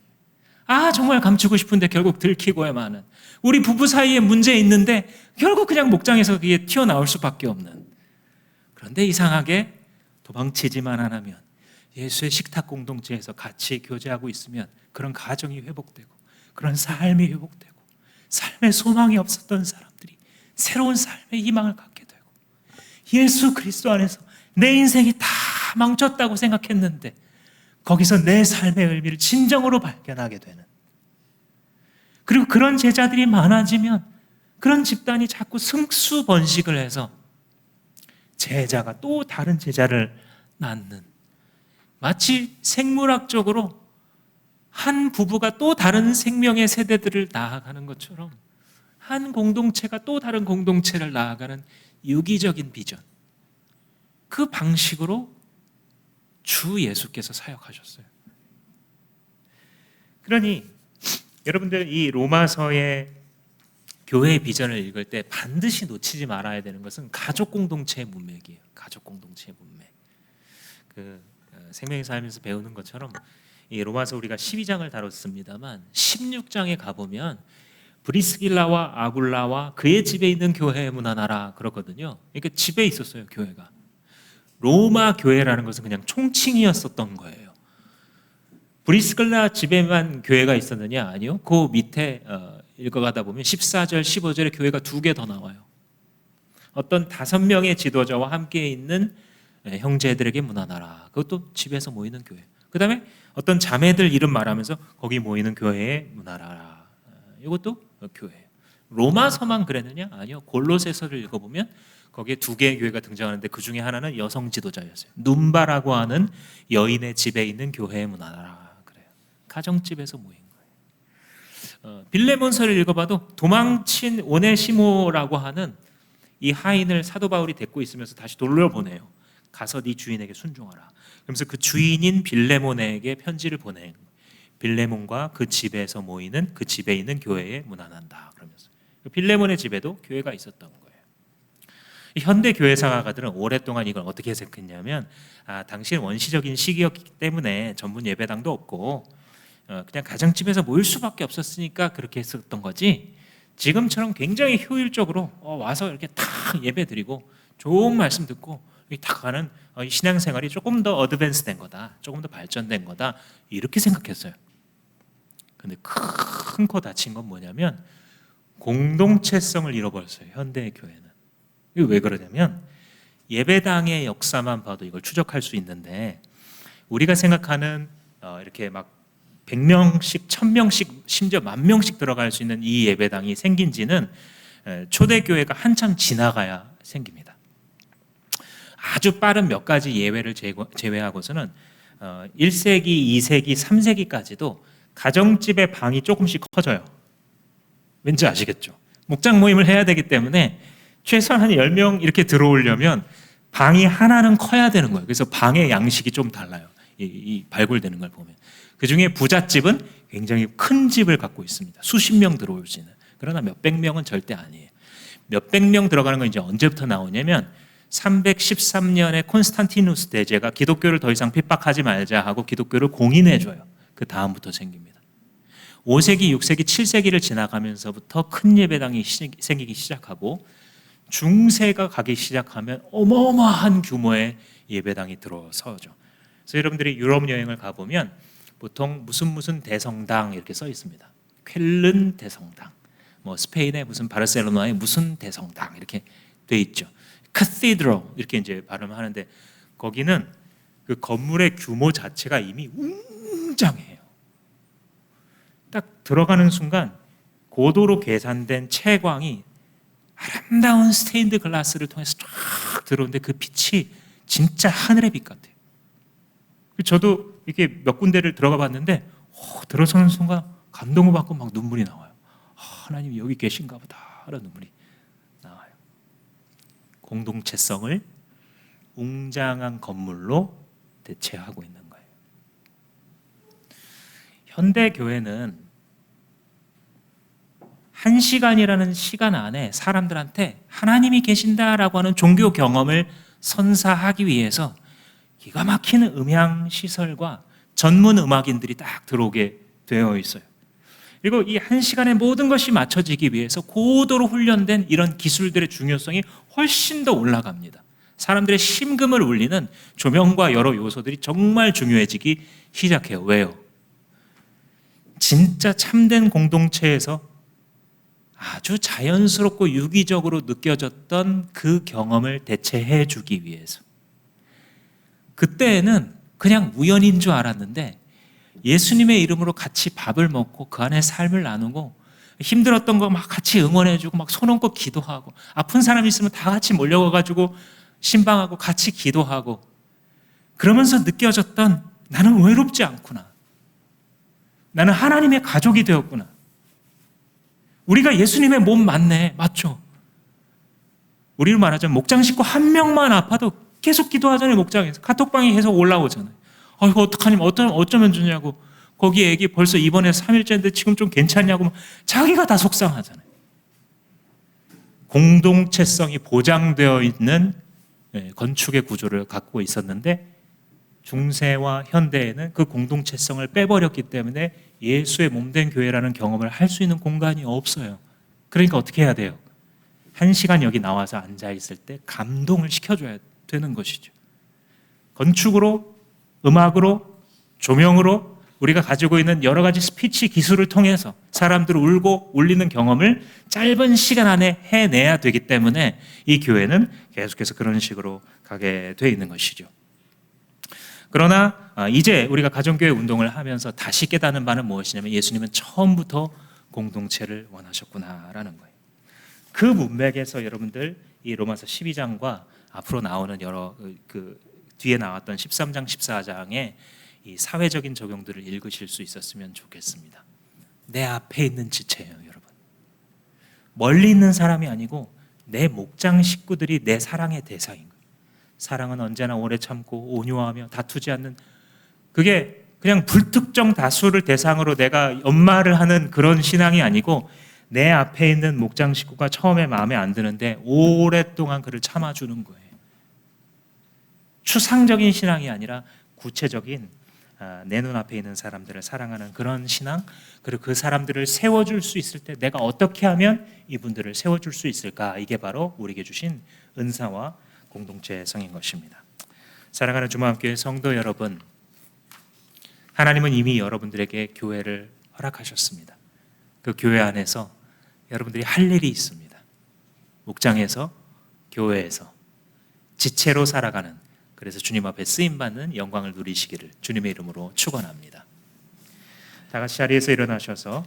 정말 감추고 싶은데 결국 들키고야 마는, 우리 부부 사이에 문제 있는데 결국 그냥 목장에서 그게 튀어나올 수밖에 없는, 그런데 이상하게 도망치지만 않으면 예수의 식탁 공동체에서 같이 교제하고 있으면 그런 가정이 회복되고 그런 삶이 회복되고 삶의 소망이 없었던 사람들이 새로운 삶의 희망을 갖게 되고 예수 그리스도 안에서 내 인생이 다 망쳤다고 생각했는데 거기서 내 삶의 의미를 진정으로 발견하게 되는, 그리고 그런 제자들이 많아지면 그런 집단이 자꾸 승수번식을 해서 제자가 또 다른 제자를 낳는, 마치 생물학적으로 한 부부가 또 다른 생명의 세대들을 낳아가는 것처럼 한 공동체가 또 다른 공동체를 낳아가는 유기적인 비전, 그 방식으로 주 예수께서 사역하셨어요. 그러니 여러분들 이 로마서의 교회의 비전을 읽을 때 반드시 놓치지 말아야 되는 것은 가족 공동체의 문맥이에요. 가족 공동체의 문맥. 생명의 삶에서 배우는 것처럼 이 로마서 우리가 12장을 다뤘습니다만 16장에 가보면 브리스길라와 아굴라와 그의 집에 있는 교회에 문안하라 그렇거든요. 그러니까 집에 있었어요, 교회가. 로마 교회라는 것은 그냥 총칭이었었던 거예요. 브리스글라 집에만 교회가 있었느냐? 아니요. 그 밑에 읽어가다 보면 14절, 15절에 교회가 2개 더 나와요. 어떤 5명의 지도자와 함께 있는 형제들에게 문안하라. 그것도 집에서 모이는 교회. 그 다음에 어떤 자매들 이름 말하면서 거기 모이는 교회에 문안하라. 이것도 교회예요. 로마서만 그랬느냐? 아니요. 골로새서를 읽어보면 거기에 2개의 교회가 등장하는데 그 중에 하나는 여성 지도자였어요. 눈바라고 하는 여인의 집에 있는 교회에 문안하라 그래요. 가정집에서 모인 거예요. 빌레몬서를 읽어봐도 도망친 오네시모라고 하는 이 하인을 사도 바울이 데리고 있으면서 다시 돌려보내요. 가서 네 주인에게 순종하라. 그러면서 그 주인인 빌레몬에게 편지를 보내요. 빌레몬과 그 집에서 모이는 그 집에 있는 교회에 문안한다 그러면서 빌레몬의 집에도 교회가 있었던 거예요. 현대 교회 사가들은 오랫동안 이걸 어떻게 해석했냐면 당시엔 원시적인 시기였기 때문에 전문 예배당도 없고 그냥 가정집에서 모일 수밖에 없었으니까 그렇게 했었던 거지, 지금처럼 굉장히 효율적으로 와서 이렇게 탁 예배 드리고 좋은 말씀 듣고 탁 가는 신앙생활이 조금 더 어드밴스된 거다, 조금 더 발전된 거다, 이렇게 생각했어요. 근데 큰 코 다친 건 뭐냐면 공동체성을 잃어버렸어요. 현대의 교회는. 이게 왜 그러냐면 예배당의 역사만 봐도 이걸 추적할 수 있는데, 우리가 생각하는 이렇게 막 100명씩 1000명씩 심지어 10,000명씩 들어갈 수 있는 이 예배당이 생긴 지는 초대교회가 한참 지나가야 생깁니다. 아주 빠른 몇 가지 예외를 제외하고서는 1세기, 2세기, 3세기까지도 가정집의 방이 조금씩 커져요. 왠지 아시겠죠? 목장 모임을 해야 되기 때문에 최소한 한 10명 이렇게 들어오려면 방이 하나는 커야 되는 거예요. 그래서 방의 양식이 좀 달라요. 이 발굴되는 걸 보면. 그중에 부잣집은 굉장히 큰 집을 갖고 있습니다. 수십 명 들어올 수 있는. 그러나 몇백 명은 절대 아니에요. 몇백 명 들어가는 건 이제 언제부터 나오냐면 313년에 콘스탄티누스 대제가 기독교를 더 이상 핍박하지 말자 하고 기독교를 공인해줘요. 그 다음부터 생깁니다. 5세기, 6세기, 7세기를 지나가면서부터 큰 예배당이 생기기 시작하고 중세가 가기 시작하면 어마어마한 규모의 예배당이 들어서죠. 그래서 여러분들이 유럽 여행을 가보면 보통 무슨 대성당 이렇게 써 있습니다. 쾰른 대성당, 뭐 스페인의 무슨 바르셀로나의 무슨 대성당 이렇게 돼 있죠. cathedral 이렇게 이제 발음하는데 거기는 그 건물의 규모 자체가 이미 웅장해요. 딱 들어가는 순간 고도로 계산된 채광이 아름다운 스테인드 글라스를 통해서 쫙 들어오는데 그 빛이 진짜 하늘의 빛 같아요. 저도 이렇게 몇 군데를 들어가 봤는데 들어서는 순간 감동을 받고 막 눈물이 나와요. 하나님이 여기 계신가 보다 하는 눈물이 나와요. 공동체성을 웅장한 건물로 대체하고 있는 거예요. 현대 교회는 1시간이라는 시간 안에 사람들한테 하나님이 계신다라고 하는 종교 경험을 선사하기 위해서 기가 막히는 음향 시설과 전문 음악인들이 딱 들어오게 되어 있어요. 그리고 이 1시간에 모든 것이 맞춰지기 위해서 고도로 훈련된 이런 기술들의 중요성이 훨씬 더 올라갑니다. 사람들의 심금을 울리는 조명과 여러 요소들이 정말 중요해지기 시작해요. 왜요? 진짜 참된 공동체에서 아주 자연스럽고 유기적으로 느껴졌던 그 경험을 대체해 주기 위해서. 그때에는 그냥 우연인 줄 알았는데 예수님의 이름으로 같이 밥을 먹고 그 안에 삶을 나누고 힘들었던 거 막 같이 응원해주고 막 손 얹고 기도하고 아픈 사람 있으면 다 같이 몰려가가지고 신방하고 같이 기도하고 그러면서 느껴졌던 나는 외롭지 않구나. 나는 하나님의 가족이 되었구나. 우리가 예수님의 몸 맞네. 맞죠? 우리로 말하자면 목장 식구 한 명만 아파도 계속 기도하잖아요. 목장에서 카톡방에 계속 올라오잖아요. 이거 어떡하니 어쩌면 좋냐고. 거기 애기 벌써 입원해 3일째인데 지금 좀 괜찮냐고 자기가 다 속상하잖아요. 공동체성이 보장되어 있는 건축의 구조를 갖고 있었는데 중세와 현대에는 그 공동체성을 빼버렸기 때문에 예수의 몸된 교회라는 경험을 할 수 있는 공간이 없어요. 그러니까 어떻게 해야 돼요? 1시간 여기 나와서 앉아있을 때 감동을 시켜줘야 되는 것이죠. 건축으로, 음악으로, 조명으로 우리가 가지고 있는 여러 가지 스피치 기술을 통해서 사람들을 울고 울리는 경험을 짧은 시간 안에 해내야 되기 때문에 이 교회는 계속해서 그런 식으로 가게 돼 있는 것이죠. 그러나 이제 우리가 가정교회 운동을 하면서 다시 깨닫는 바는 무엇이냐면 예수님은 처음부터 공동체를 원하셨구나라는 거예요. 그 문맥에서 여러분들 이 로마서 12장과 앞으로 나오는 여러 뒤에 나왔던 13장, 14장의 이 사회적인 적용들을 읽으실 수 있었으면 좋겠습니다. 내 앞에 있는 지체예요, 여러분. 멀리 있는 사람이 아니고 내 목장 식구들이 내 사랑의 대상인 거예요. 사랑은 언제나 오래 참고 온유하며 다투지 않는, 그게 그냥 불특정 다수를 대상으로 내가 연말을 하는 그런 신앙이 아니고 내 앞에 있는 목장 식구가 처음에 마음에 안 드는데 오랫동안 그를 참아주는 거예요. 추상적인 신앙이 아니라 구체적인 내 눈앞에 있는 사람들을 사랑하는 그런 신앙, 그리고 그 사람들을 세워줄 수 있을 때 내가 어떻게 하면 이분들을 세워줄 수 있을까, 이게 바로 우리에게 주신 은사와 공동체성인 것입니다. 사랑하는 주마함교회 성도 여러분, 하나님은 이미 여러분들에게 교회를 허락하셨습니다. 그 교회 안에서 여러분들이 할 일이 있습니다. 목장에서, 교회에서 지체로 살아가는, 그래서 주님 앞에 쓰임받는 영광을 누리시기를 주님의 이름으로 축원합니다. 다 같이 자리에서 일어나셔서